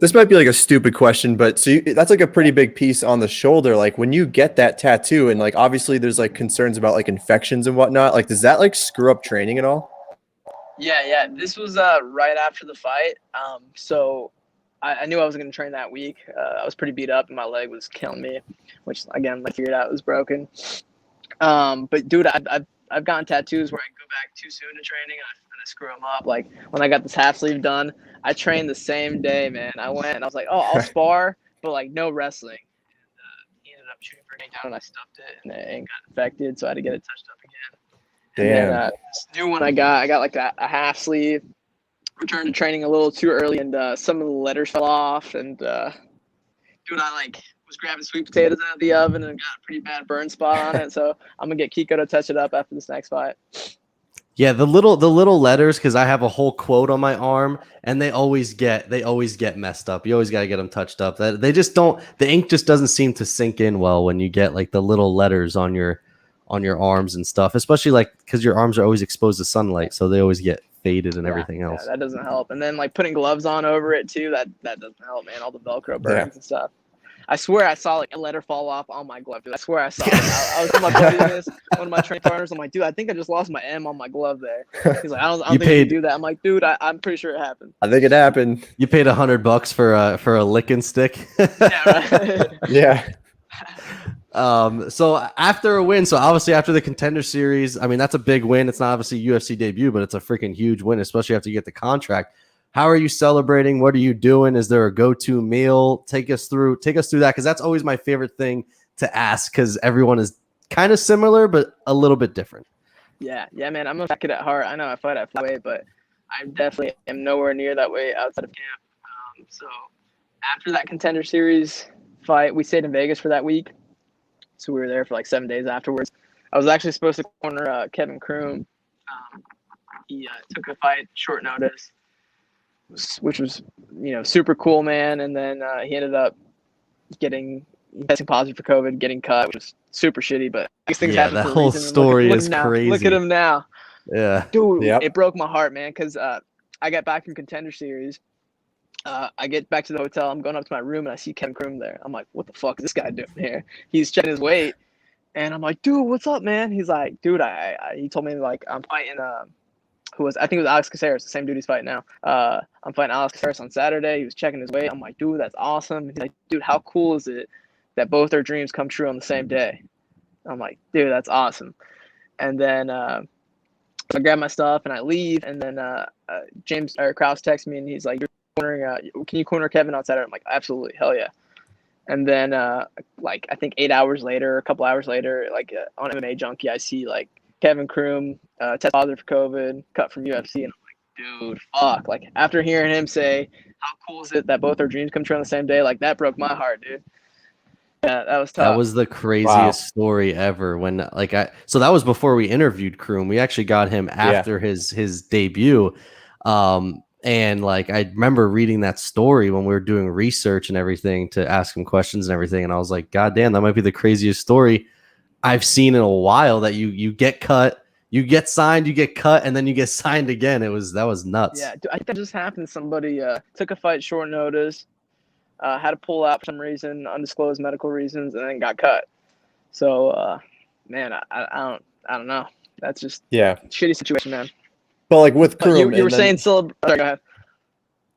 This might be like a stupid question, but that's like a pretty big piece on the shoulder. Like when you get that tattoo, and like obviously there's like concerns about like infections and whatnot. Like, does that like screw up training at all? Yeah. This was right after the fight. So I knew I was going to train that week. I was pretty beat up, and my leg was killing me, which again I figured out was broken. But dude, I've gotten tattoos where I go back too soon to training and I screw them up. Like when I got this half sleeve done, I trained the same day, man. I went and I was like, oh, I'll spar, but like no wrestling. And he ended up shooting for a takedown, and I stuffed it, and it got infected, so I had to get it touched up again. Damn. And then this new one I got like a half sleeve. Returned to training a little too early, and some of the letters fell off. And dude, I like was grabbing sweet potatoes out of the oven and got a pretty bad burn spot on it. So I'm gonna get Kiko to touch it up after this next fight. Yeah, the little letters, because I have a whole quote on my arm, and they always get messed up. You always got to get them touched up. They just don't. The ink just doesn't seem to sink in well when you get like the little letters on your arms and stuff, especially like because your arms are always exposed to sunlight, so they always get faded and everything else. Yeah, that doesn't help. And then like putting gloves on over it too, that doesn't help, man. All the Velcro burns and stuff. I swear I saw like a letter fall off on my glove, dude. I swear I saw it. I was with my buddy one of my training partners. I'm like, dude, I think I just lost my M on my glove there. He's like, I don't think you can do that. I'm like, dude, I'm pretty sure it happened. I think it happened. You paid $100 for a licking stick. Yeah, right. Yeah. So after a win, so obviously after the Contender Series, I mean, that's a big win. It's not obviously UFC debut, but it's a freaking huge win, especially after you get the contract. How are you celebrating? What are you doing? Is there a go-to meal? Take us through that, because that's always my favorite thing to ask, because everyone is kind of similar but a little bit different. Yeah, man. I'm a kid at heart. I know I fight at flyweight, but I definitely am nowhere near that way outside of camp. So after that Contender Series fight, we stayed in Vegas for that week. So we were there for like 7 days afterwards. I was actually supposed to corner Kevin Kroom. He took a fight short notice, which was, super cool, man. And then he ended up testing positive for COVID, getting cut, which was super shitty. But these things happen that for a whole reason. story is now. crazy. Look at him now. Yeah. Dude, Yep. It broke my heart, man, because I got back from Contender Series. I get back to the hotel. I'm going up to my room, and I see Kevin Kroom there. I'm like, what the fuck is this guy doing here? He's checking his weight. And I'm like, dude, what's up, man? He's like, dude, he told me, like, I'm fighting, I think it was Alex Caceres, the same dude he's fighting now. I'm fighting Alex Caceres on Saturday. He was checking his weight. I'm like, dude, that's awesome. He's like, dude, how cool is it that both our dreams come true on the same day? I'm like, dude, that's awesome. And then I grab my stuff and I leave. And then James or Krause texts me and he's like, you're cornering, can you corner Kevin on Saturday? I'm like, absolutely, hell yeah. And then, I think 8 hours later, a couple hours later, like on MMA Junkie, I see like Kevin Kroom tested positive for COVID, cut from UFC, and I'm like, dude, fuck. Like after hearing him say, how cool is it that both our dreams come true on the same day? Like that broke my heart, dude. Yeah, that was tough. That was the craziest story ever. When so that was before we interviewed Kroom. We actually got him after his debut. And like I remember reading that story when we were doing research and everything to ask him questions and everything, and I was like, God damn, that might be the craziest story I've seen in a while. That you get cut, you get signed, you get cut, and then you get signed again. That was nuts. Yeah, I think that just happened. Somebody took a fight short notice, had to pull out for some reason, undisclosed medical reasons, and then got cut. So, man, I don't know. That's just a shitty situation, man. But like with Kroom, you were saying sorry, go ahead.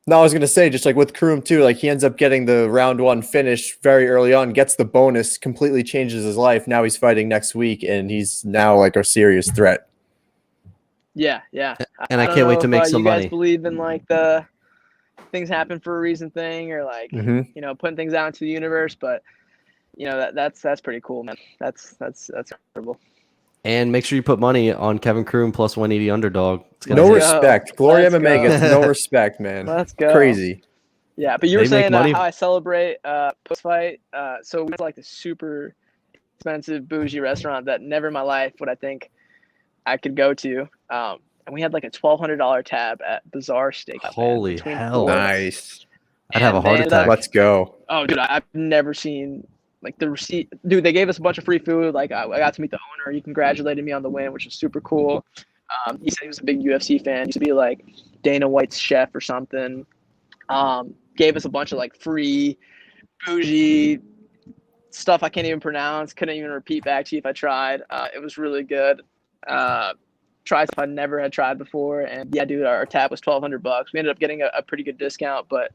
No, I was gonna say just like with Kroom too, like he ends up getting the round 1 finish very early on, gets the bonus, completely changes his life. Now he's fighting next week, and he's now like a serious threat. Yeah. And I can't wait to make some money. You money. guys believe in like the things happen for a reason thing, or like putting things out into the universe, but that's pretty cool, man. That's incredible. And make sure you put money on Kevin Kroom plus 180 underdog. No respect. Glory MMA gets no respect, man. Let's go. Crazy. Yeah, but you were saying how I celebrate post-fight. So we went to like the super expensive bougie restaurant that never in my life would I think I could go to. And we had like a $1,200 tab at Bazaar Steakhouse. Holy hell. Nice. I'd have a heart attack. Let's go. Oh, dude, I've never seen like the receipt. Dude, they gave us a bunch of free food. Like I got to meet the owner. He congratulated me on the win, which was super cool. He said he was a big UFC fan. He used to be like Dana White's chef or something. Gave us a bunch of like free bougie stuff I can't even pronounce. Couldn't even repeat back to you if I tried. It was really good. Tried stuff I never had tried before. And yeah, dude, our tab was $1,200. We ended up getting a pretty good discount, but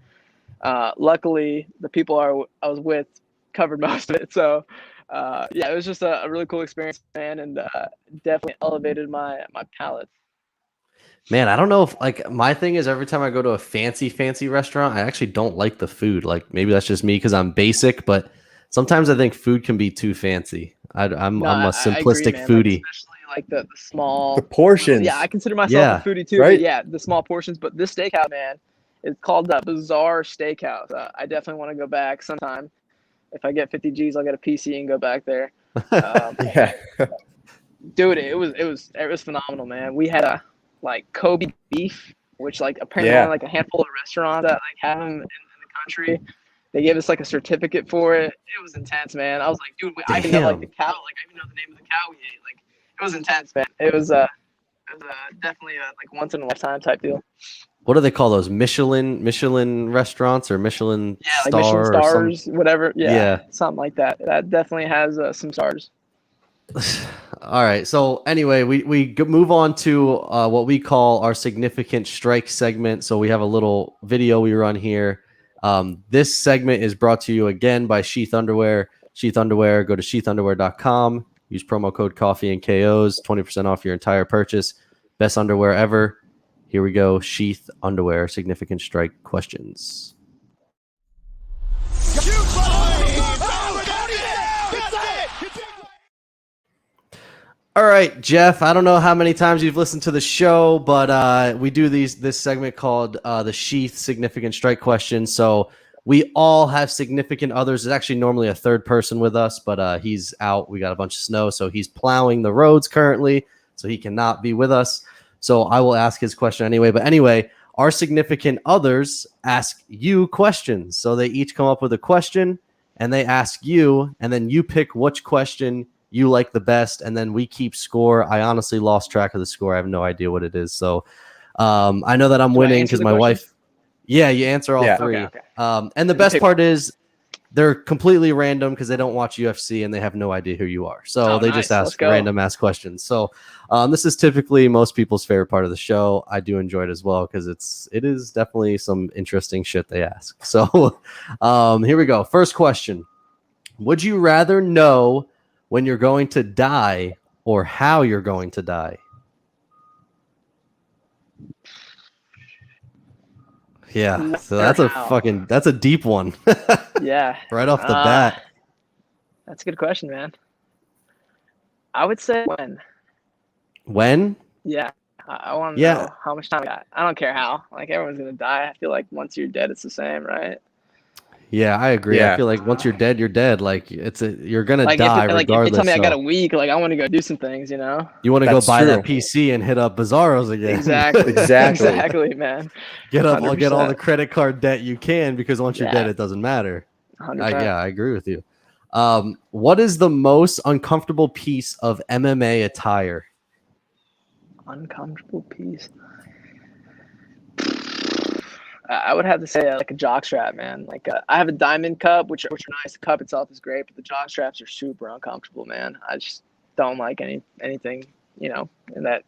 luckily the people I was with covered most of it. So it was just a really cool experience, man, and definitely elevated my palate. Man, I don't know if like my thing is every time I go to a fancy restaurant, I actually don't like the food. Like maybe that's just me because I'm basic, but sometimes I think food can be too fancy. I'm a simplistic foodie. Like, especially like the small portions. Yeah, I consider myself a foodie too. Right? But yeah, the small portions. But this steakhouse, man, it's called the Bazaar Steakhouse. I definitely want to go back sometime. If I get 50 G's, I'll get a PC and go back there. Dude, it was phenomenal, man. We had a like Kobe beef, which like apparently only like a handful of restaurants that like have them in the country. They gave us like a certificate for it. It was intense, man. I was like, dude, I even know like the cow, like I even know the name of the cow we ate. Like it was intense, man. It was definitely a like once in a lifetime type deal. What do they call those? Michelin restaurants or Michelin like Michelin stars, whatever. Yeah, something like that. That definitely has some stars. All right. So anyway, we move on to what we call our significant strike segment. So we have a little video we run here. This segment is brought to you again by Sheath Underwear. Sheath Underwear. Go to sheathunderwear.com. Use promo code Coffee N KOs. 20% off your entire purchase. Best underwear ever. Here we go. Sheath Underwear. Significant strike questions. All right, Jeff, I don't know how many times you've listened to the show, but we do this segment called the Sheath Significant Strike Questions. So we all have significant others. There's actually normally a third person with us, but he's out. We got a bunch of snow, so he's plowing the roads currently, so he cannot be with us. So I will ask his question anyway. But anyway, our significant others ask you questions. So they each come up with a question, and they ask you, and then you pick which question you like the best, and then we keep score. I honestly lost track of the score. I have no idea what it is. So I know that I'm winning because my wife. Yeah, you answer all three. Okay. And the best part is they're completely random because they don't watch UFC and they have no idea who you are. So they just ask random ass questions. So this is typically most people's favorite part of the show. I do enjoy it as well because it is definitely some interesting shit they ask. So here we go. First question. Would you rather know when you're going to die or how you're going to die? Yeah, so that's a deep one. Yeah. Right off the bat. That's a good question, man. I would say when. When? Yeah. I want to Yeah. know how much time I got. I don't care how. Like, everyone's going to die. I feel like once you're dead, it's the same, right? Yeah, I agree. I Yeah. feel like once you're dead, you're dead. Like you're gonna Like, die if they tell regardless. me I got So a week, like, I want to go do some things, you want to go That's buy that true. PC and hit up Bizarros again. Exactly. Exactly. Exactly, man. Get all 100%. the credit card debt you can, because once you're dead, Yeah. it doesn't matter. 100%. Yeah, I agree with you. What is the most uncomfortable piece of MMA attire? Uncomfortable piece. I would have to say like a jock strap, man. Like I have a diamond cup, which are nice. The cup itself is great, but the jock straps are super uncomfortable, man. I just don't like anything, in that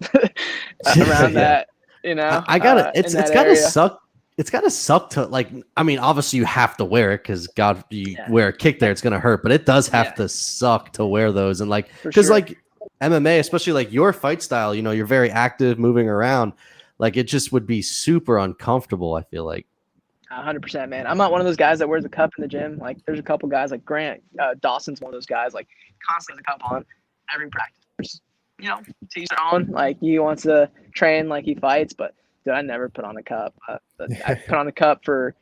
around Yeah. that, I gotta. in It's that gotta area. suck. It's gotta suck to like. I mean, obviously you have to wear it because God, you Yeah. wear a kick there, it's gonna hurt. But it does have Yeah. to suck to wear those, and like For because sure. like MMA, especially like your fight style, you're very active, moving around. Like it just would be super uncomfortable. I feel like. 100%, man. I'm not one of those guys that wears a cup in the gym. Like, there's a couple guys like Grant Dawson's one of those guys. Like, constantly has a cup on every practice. To each their own. Like, he wants to train like he fights, but dude, I never put on a cup. I put on a cup for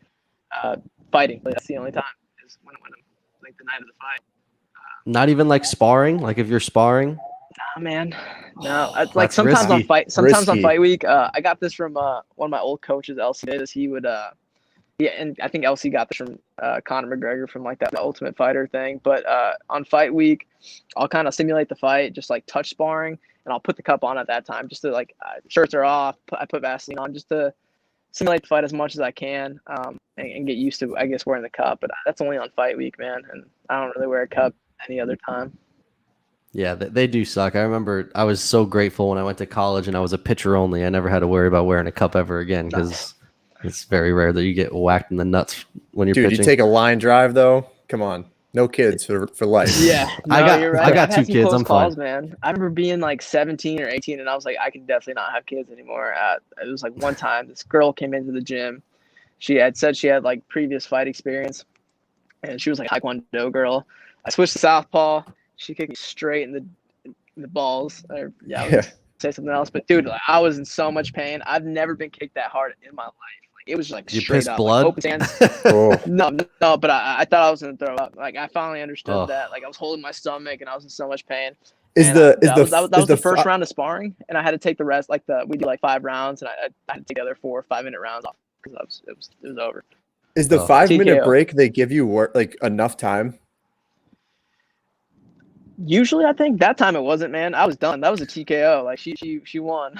fighting. That's the only time is when I'm like the night of the fight. Not even like sparring. Like if you're sparring. Nah, man. No, it's like That's sometimes risky. sometimes on Risky. fight week. I got this from one of my old coaches, LC Davis. He would yeah, and I think LC got this from Conor McGregor from like that Ultimate Fighter thing. But on fight week, I'll kind of simulate the fight, just like touch sparring, and I'll put the cup on at that time, just to like shirts are off. I put Vaseline on just to simulate the fight as much as I can, and get used to, I guess, wearing the cup. But that's only on fight week, man, and I don't really wear a cup any other time. Yeah, they do suck. I remember I was so grateful when I went to college and I was a pitcher only. I never had to worry about wearing a cup ever again because it's very rare that you get whacked in the nuts when you're Dude, pitching. you take a line drive though. Come on, no kids for life. Yeah, no, you're right. I got I've had 2 some kids. close I'm calls, fine. man. I remember being like 17 or 18, and I was like, I can definitely not have kids anymore. It was like one time, this girl came into the gym. She had said she had like previous fight experience, and she was like a Taekwondo girl. I switched to southpaw. She kicked me straight in the balls. Or, I was gonna say something else, but dude, like, I was in so much pain. I've never been kicked that hard in my life. Like, it was just like You straight pissed up, blood? like, open hands. Oh, No, but I thought I was gonna throw up. Like, I finally understood Oh. that. Like, I was holding my stomach and I was in so much pain. is And, the that was the f- first round of sparring, and I had to take the rest. Like we do like 5 rounds, and I had to take the other 4 or 5 minute rounds off because it was over. is the Oh. 5 minute TKO. break they give you like enough time? Usually, I think that time it wasn't, man. I was done. That was a TKO. Like she won.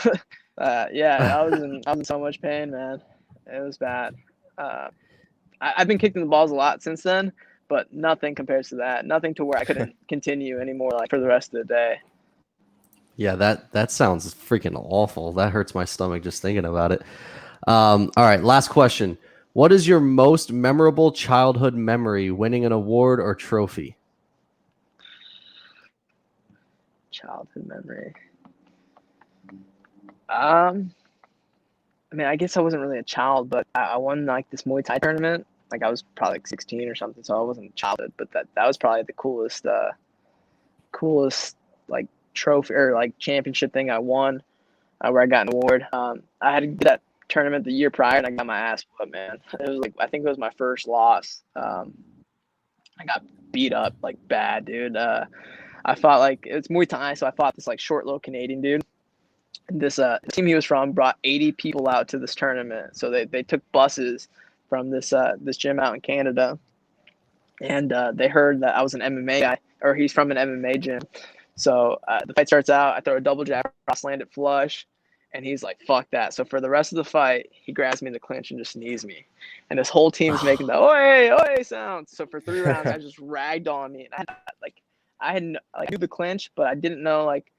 Yeah, I was in so much pain, man. It was bad. I've been kicked in the balls a lot since then, but nothing compares to that. Nothing to where I couldn't continue anymore, like for the rest of the day. Yeah, that sounds freaking awful. That hurts my stomach just thinking about it. All right, last question. What is your most memorable childhood memory, winning an award or trophy? Childhood memory. I mean, I guess I wasn't really a child, but I won like this Muay Thai tournament. Like I was probably like 16 or something, so I wasn't a childhood, but that was probably the coolest like trophy or like championship thing I won, where I got an award. I had to do that tournament the year prior, and I got my ass whooped, man. It was like, I think it was my first loss. I got beat up like bad, dude. I fought like, it's Muay Thai, so I fought this like short little Canadian dude. This the team he was from brought 80 people out to this tournament, so they took buses from this gym out in Canada, and they heard that I was an MMA guy, or he's from an MMA gym. So the fight starts out, I throw a double jab, cross land it flush, and he's like, fuck that. So for the rest of the fight, he grabs me in the clinch and just knees me, and this whole team's making the oi oi sound. So for 3 rounds, I just ragged on me, and I knew the clinch, but I didn't know like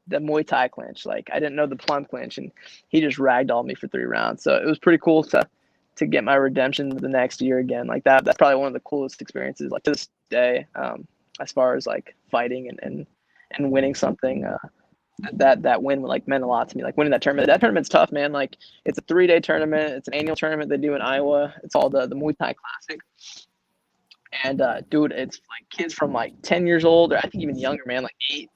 the Muay Thai clinch. Like I didn't know the plum clinch, and he just ragdolled me for 3 rounds. So it was pretty cool to get my redemption the next year again. Like that's probably one of the coolest experiences, like to this day, as far as like fighting and winning something. That win like meant a lot to me. Like winning that tournament. That tournament's tough, man. Like it's a 3-day tournament. It's an annual tournament they do in Iowa. It's called the Muay Thai Classic. And dude, it's like kids from like 10 years old, or I think even younger, man, like 8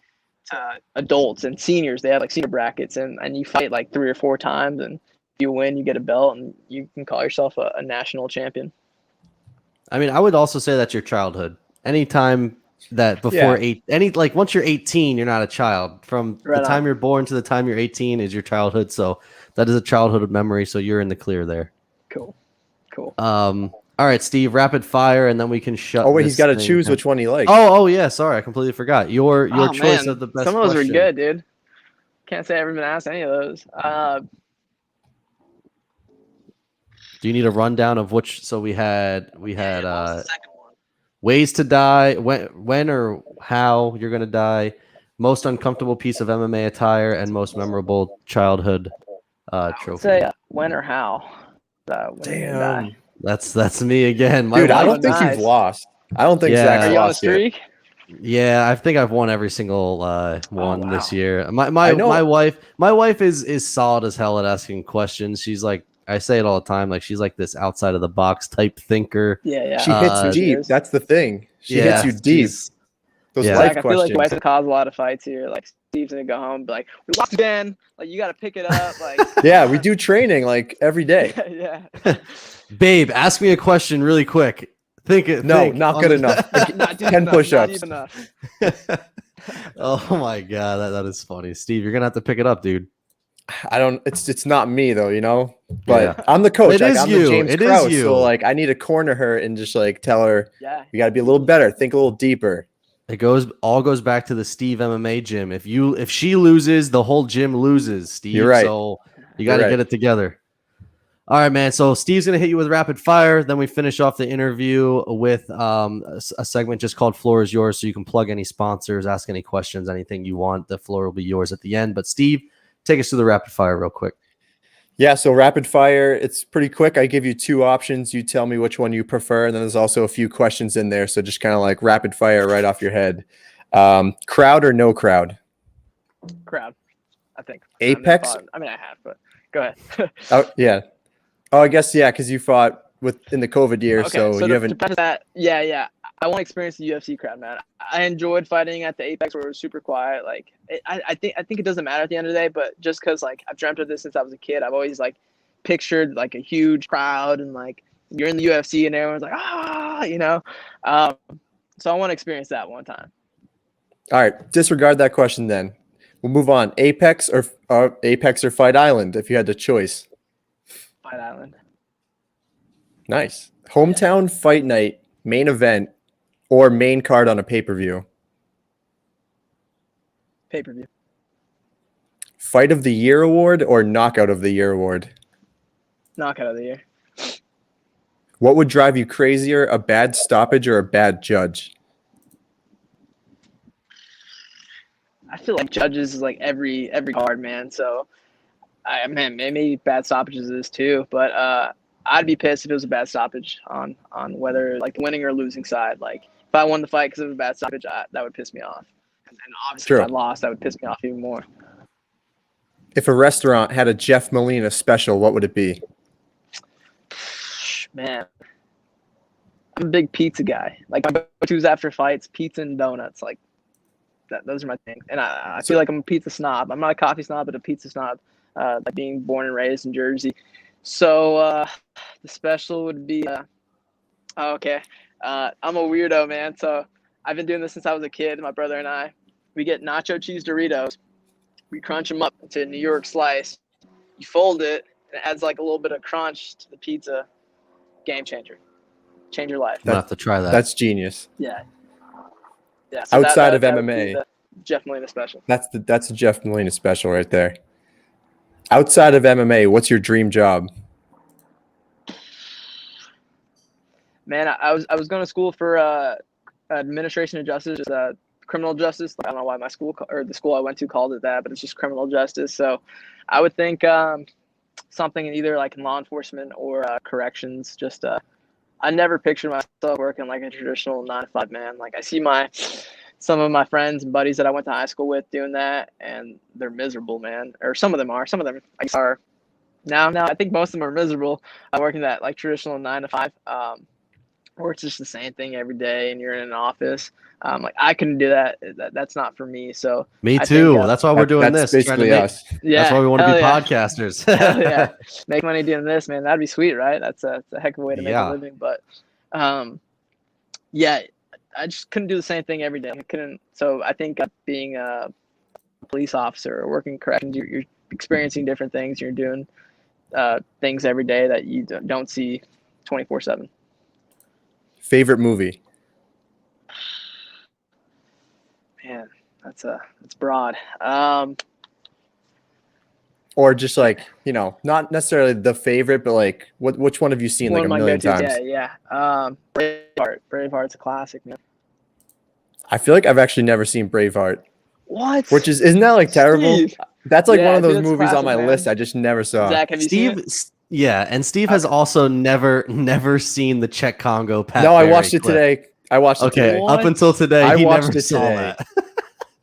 to adults and seniors. They have like senior brackets, and you fight like 3 or 4 times, and if you win, you get a belt, and you can call yourself a national champion. I mean, I would also say that's your childhood. Anytime that before once you're 18, you're not a child. From Right the time on. you're born to the time you're 18 is your childhood. So that is a childhood memory. So you're in the clear there. Cool. All right, Steve, rapid fire, and then we can shut. Oh wait, this he's got to thing choose down. which one he likes. Oh yeah, sorry, I completely forgot. Your Oh, choice man. of the best. Some of those question. were good, dude. Can't say I haven't been asked any of those. Do you need a rundown of which? So we had What was the second one? ways to die, when or how you're gonna die, most uncomfortable piece of MMA attire, and most memorable childhood trophy. Say when or how. When you're gonna die. Damn. That's me again. Dude, I wife- don't think nice. you've lost. I don't think Yeah. Zach's Are you on a lost yet. streak? Yeah, I think I've won every single one wow. this year. I My know. wife is solid as hell at asking questions. She's like, I say it all the time, like she's like this outside of the box type thinker. Yeah. She hits Uh, deep. That's the thing. She Yeah, hits you deep. she's- Those yeah. life Zach, I feel like you questions. might cause a lot of fights here. Like Steve's gonna go home, and be like, "We lost again." Like you got to pick it up. Like Yeah, we do training like every day. yeah. Babe, ask me a question really quick. Think it. No, think not on good the- enough. Not deep 10 enough, push-ups. not deep enough. Oh my god, that is funny. Steve, you're gonna have to pick it up, dude. I don't. It's not me though, you know. But Yeah. I'm the coach. It Like, is I'm you. the James It is Krause. you. So like, I need to corner her and just like tell her Yeah. you got to be a little better. Think a little deeper. It all goes back to the Steve MMA gym. If she loses, the whole gym loses, Steve. You're right. So you got to You're get right. it together. All right, man. So Steve's gonna hit you with rapid fire. Then we finish off the interview with a segment just called "Floor is Yours," so you can plug any sponsors, ask any questions, anything you want. The floor will be yours at the end. But Steve, take us through the rapid fire real quick. Yeah, so rapid fire, it's pretty quick. I give you 2 options. You tell me which one you prefer, and then there's also a few questions in there. So just kind of like rapid fire right off your head. Crowd or no crowd? Crowd, I think. Apex? I mean, I have, but go ahead. Oh yeah. Oh, I guess yeah, because you fought in the COVID year, so you haven't. To that, yeah. I want to experience the UFC crowd, man. I enjoyed fighting at the Apex where it was super quiet. Like, I think it doesn't matter at the end of the day, but just because like I've dreamt of this since I was a kid, I've always like pictured like a huge crowd and like you're in the UFC and everyone's like you know. So I want to experience that one time. All right, disregard that question then. We'll move on. Apex or Fight Island, if you had the choice. Fight Island. Nice. Hometown fight night, main event, or main card on a pay-per-view. Pay-per-view. Fight of the Year award or Knockout of the Year award. Knockout of the year. What would drive you crazier, a bad stoppage or a bad judge? I feel like judges is like every card, man. So, maybe bad stoppages is too, but I'd be pissed if it was a bad stoppage on whether like the winning or losing side. Like if I won the fight because of a bad stoppage, that would piss me off. And obviously, True. if I lost, that would piss me off even more. If a restaurant had a Jeff Molina special, what would it be? Man, I'm a big pizza guy. Like my go-tos after fights, pizza and donuts. Like that, those are my things. And I feel like I'm a pizza snob. I'm not a coffee snob, but a pizza snob. Like being born and raised in Jersey. So the special would be. Okay, I'm a weirdo, man. So I've been doing this since I was a kid. My brother and I, we get nacho cheese Doritos. We crunch them up into a New York slice. You fold it, and it adds like a little bit of crunch to the pizza. Game changer. Change your life. I'm gonna have to try that. That's genius. Yeah. Yeah. So Outside of that would be MMA. the Jeff Molina special. That's the Jeff Molina special right there. Outside of MMA, what's your dream job? Man, I was going to school for administration of justice, just criminal justice. I don't know why my school or the school I went to called it that, but it's just criminal justice. So I would think something in either like in law enforcement or corrections. Just I never pictured myself working like a traditional 9-to-5 man. Like I see some of my friends and buddies that I went to high school with doing that, and they're miserable, man. Or some of them are. Some of them I guess are. Now I think most of them are miserable working that like traditional 9-to-5. or it's just the same thing every day and you're in an office. Like I couldn't do that. That's not for me. So Me I too. think, That's why we're doing That's this. Trying to basically make, us. yeah, that's why we want to be hell yeah. podcasters. Hell yeah, make money doing this, man. That'd be sweet, right? That's a heck of a way to make Yeah. a living. But yeah, I just couldn't do the same thing every day. I couldn't. So I think being a police officer or working corrections, you're experiencing different things. You're doing things every day that you don't see 24/7. Favorite movie? Man, that's broad. Or just like, you know, not necessarily the favorite, but like which one have you seen One like of a my million go-tos, times? yeah. Braveheart. Braveheart's a classic, man. I feel like I've actually never seen Braveheart. What? Which isn't that like terrible? Steve. That's like Yeah, one of those dude, it's movies on classic, my man. list I just never saw. Zach, have you seen Steve, it? yeah, and Steve has also never seen the Czech Congo. Pat No, I Barry watched it clip. today. I watched it Okay, today. What? up until today, I he watched never it saw today. that.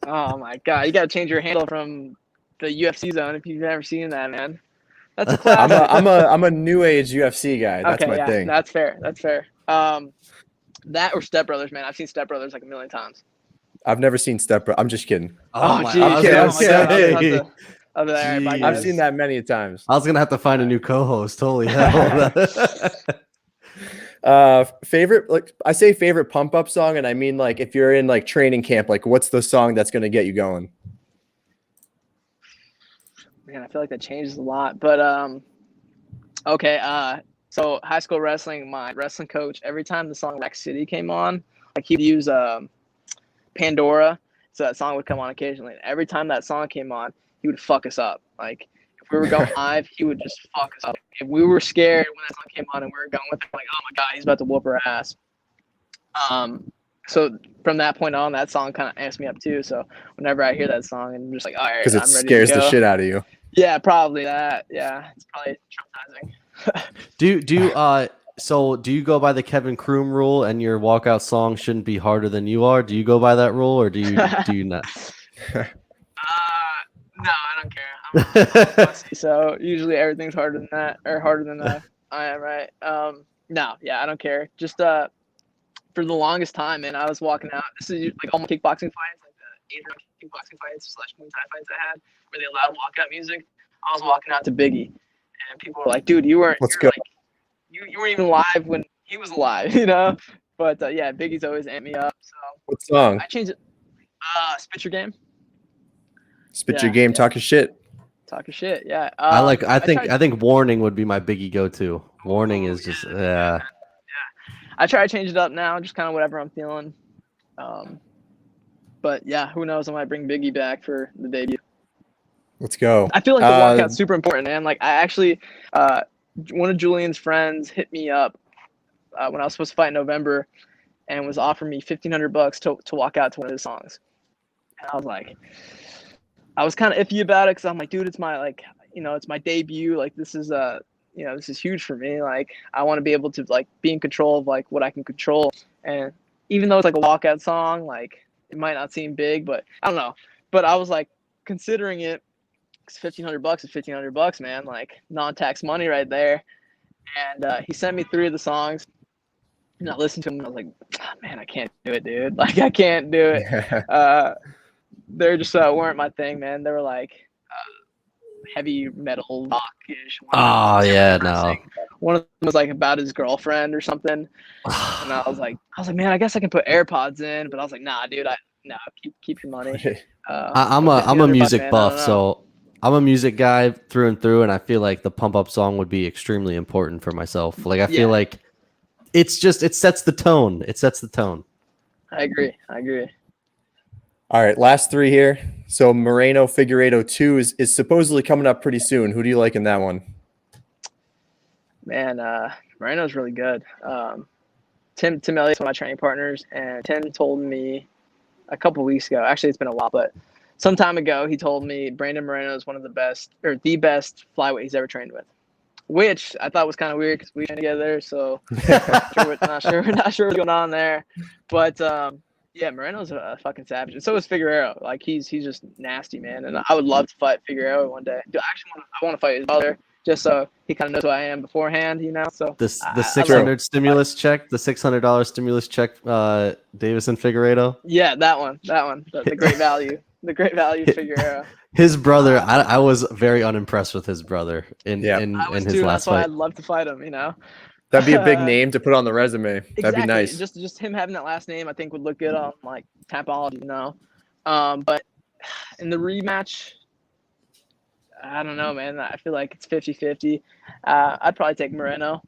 Oh my god, you gotta change your handle from the UFC zone if you've never seen that, man. That's a classic. I'm a new age UFC guy. That's okay, my yeah, thing. that's fair. That's fair. That or Step Brothers, man. I've seen Step Brothers like a million times. I've never seen Step Bro. I'm just kidding. Oh, Oh, my! geez. I was kidding, gonna I'm kidding. say, All right, bye, Jeez. guys. I've seen that many times. I was gonna have to find a new co-host. Holy hell! Favorite, like I say favorite pump up song, and I mean like if you're in like training camp, like what's the song that's gonna get you going? Man, I feel like that changes a lot. But okay, so high school wrestling, my wrestling coach, every time the song Rack City came on, like he'd use Pandora. So that song would come on occasionally. And every time that song came on, he would fuck us up. Like if we were going live, he would just fuck us up. If we were scared when that song came on and we were going with it, like, oh my god, he's about to whoop our ass. So from that point on, that song kind of amps me up too. So whenever I hear that song, I'm just like, all right, Because it I'm ready scares to go. the shit out of you. Yeah, probably that. Yeah, it's probably traumatizing. Do you go by the Kevin Kroom rule and your walkout song shouldn't be harder than you are? Do you go by that rule or do you not? No, I don't care. I'm pussy, so usually everything's harder than that, or harder than I am, right? No, yeah, I don't care. Just for the longest time, man, I was walking out. This is like all my kickboxing fights, like the 8-round kickboxing fights / Muay Thai fights I had, where they allowed walkout music. I was walking out to Biggie, and people were like, "Dude, you weren't. Let's go." Like, you weren't even live when he was alive, you know." But yeah, Biggie's always amped me up. So What song? I changed it. Spit Your Game. Spit Yeah, your game, yeah. talking shit. Talking shit, yeah. I tried- think Warning would be my Biggie go-to. Warning is just yeah. I try to change it up now, just kind of whatever I'm feeling. But yeah, who knows? I might bring Biggie back for the debut. Let's go. I feel like the walkout's super important, man. Like I actually, one of Julian's friends hit me up when I was supposed to fight in November, and was offering me $1,500 to walk out to one of his songs. And I was like, I was kind of iffy about it because I'm like, dude, it's my it's my debut. Like this is this is huge for me. Like I want to be able to like be in control of like what I can control. And even though it's like a walkout song, like it might not seem big, but I don't know. But I was like considering it. $1,500 is $1,500, man. Like non-tax money right there. And he sent me 3 of the songs. And I listened to them and I was like, oh, man, I can't do it, dude. Like I can't do it. They're just weren't my thing, man. They were like heavy metal rock-ish. Oh yeah, no. One of them was like about his girlfriend or something. And I was like, man, I guess I can put AirPods in, but I was like, nah, dude, keep your money. I'm a music man, buff, so I'm a music guy through and through, and I feel like the pump up song would be extremely important for myself. Like I feel like it sets the tone. It sets the tone. I agree. All right, last 3 here. So Moreno Figueiredo 2 is supposedly coming up pretty soon. Who do you like in that one? Man, Moreno's really good. Tim Elliott's one of my training partners, and Tim told me a couple weeks ago. Actually, it's been a while, but some time ago, he told me Brandon Moreno is one of the best flyweight he's ever trained with. Which I thought was kind of weird because we trained together, so not sure what's going on there. But yeah, Moreno's a fucking savage, and so is Figueiredo. Like he's just nasty, man. And I would love to fight Figueiredo one day. Dude, I want to fight his brother. just so he kind of knows who I am beforehand, So The I 600 stimulus check, the $600 stimulus check, Davis and Figueiredo. Yeah, that one, the great value, Figueroa. His brother, I was very unimpressed with his brother in his Too, last that's why fight. I'd love to fight him, That'd be a big name to put on the resume. Exactly. That'd be nice. Just him having that last name, I think would look good on like Tapology, But in the rematch, I don't know, man. I feel like it's 50-50. I'd probably take Moreno.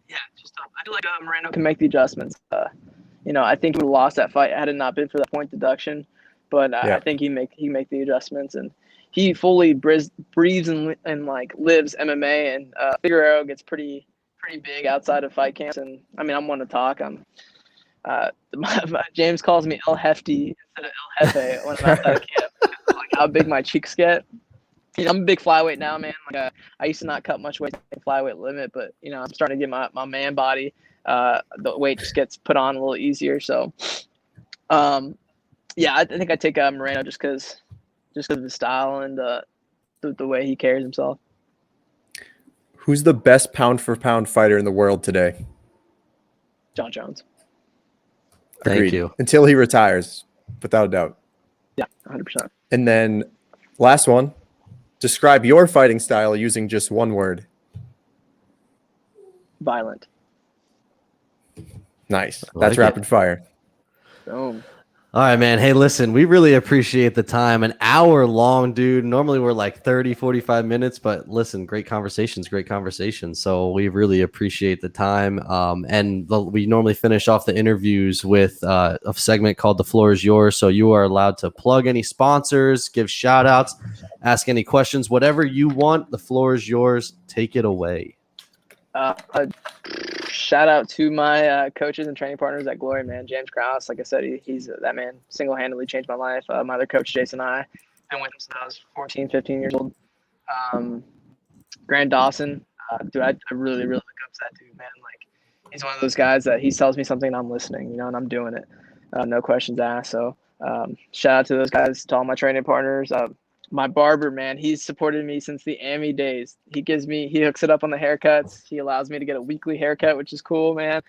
I feel like Moreno can make the adjustments. I think he would have lost that fight had it not been for that point deduction. But I think he make the adjustments, and he fully breathes and like lives MMA. And Figueroa gets pretty big outside of fight camps. And I mean, I'm one to talk. James calls me El Hefty instead of El Jefe when I'm outside of camp. Like how big my cheeks get. I'm a big flyweight now, man. Like I used to not cut much weight in flyweight limit, but I'm starting to get my man body. The weight just gets put on a little easier. So, I think I take Moreno just because of the style and the way he carries himself. Who's the best pound for pound fighter in the world today? John Jones. Thank Agreed. you. Until he retires, without a doubt. Yeah, 100%. And then last one, describe your fighting style using just one word. Violent. Nice. I That's like rapid fire. Boom. All right, man. Hey, listen, we really appreciate the time. An hour long, dude. Normally we're like 30, 45 minutes, but listen, great conversations. So we really appreciate the time. We normally finish off the interviews with a segment called The Floor is Yours. So you are allowed to plug any sponsors, give shout outs, ask any questions, whatever you want. The floor is yours. Take it away. Shout out to my coaches and training partners at Glory, man. James Krause, like I said, he's that man single-handedly changed my life. My other coach, Jason, and I been with him since I was 14, 15 years old. Grant Dawson, dude, I really, really look up to that dude, man. Like, he's one of those guys that he tells me something and I'm listening, and I'm doing it. No questions asked. So shout out to those guys, to all my training partners. My barber, man, he's supported me since the AMI days. He hooks it up on the haircuts. He allows me to get a weekly haircut, which is cool, man.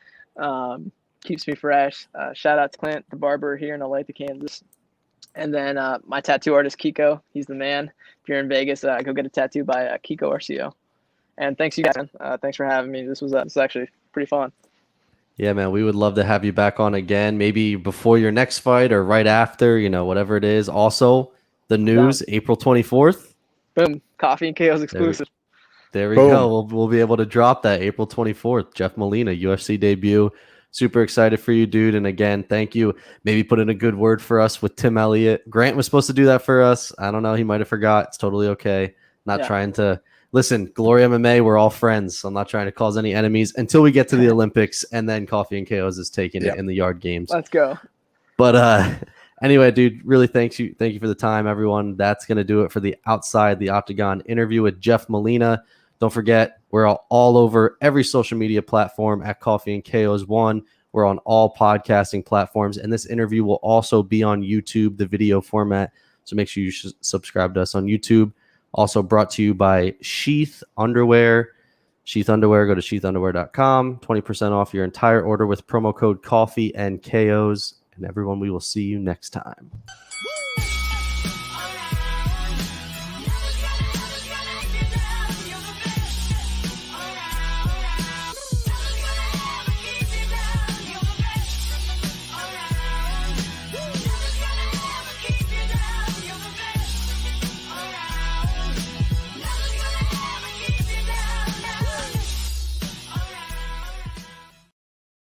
Keeps me fresh. Shout out to Clint, the barber here in Olathe, Kansas. And then my tattoo artist, Kiko. He's the man. If you're in Vegas, go get a tattoo by Kiko Arcio. And thanks, you guys, man. Thanks for having me. This was actually pretty fun. Yeah, man, we would love to have you back on again, maybe before your next fight or right after, whatever it is. Also, the news, April 24th. Boom. Coffee N KOs exclusive. There we go. We'll be able to drop that April 24th. Jeff Molina, UFC debut. Super excited for you, dude. And again, thank you. Maybe put in a good word for us with Tim Elliott. Grant was supposed to do that for us. I don't know. He might have forgot. It's totally okay. Not trying to listen. Glory MMA, we're all friends. I'm not trying to cause any enemies until we get to the Olympics, and then Coffee N KOs is taking it in the yard games. Let's go. But anyway, dude, really thank you for the time, everyone. That's going to do it for the Outside the Octagon interview with Jeff Molina. Don't forget, we're all over every social media platform at Coffee N KOs 1. We're on all podcasting platforms, and this interview will also be on YouTube, the video format. So make sure you subscribe to us on YouTube. Also brought to you by Sheath Underwear. Sheath Underwear, go to sheathunderwear.com. 20% off your entire order with promo code Coffee N KOs. And everyone, we will see you next time.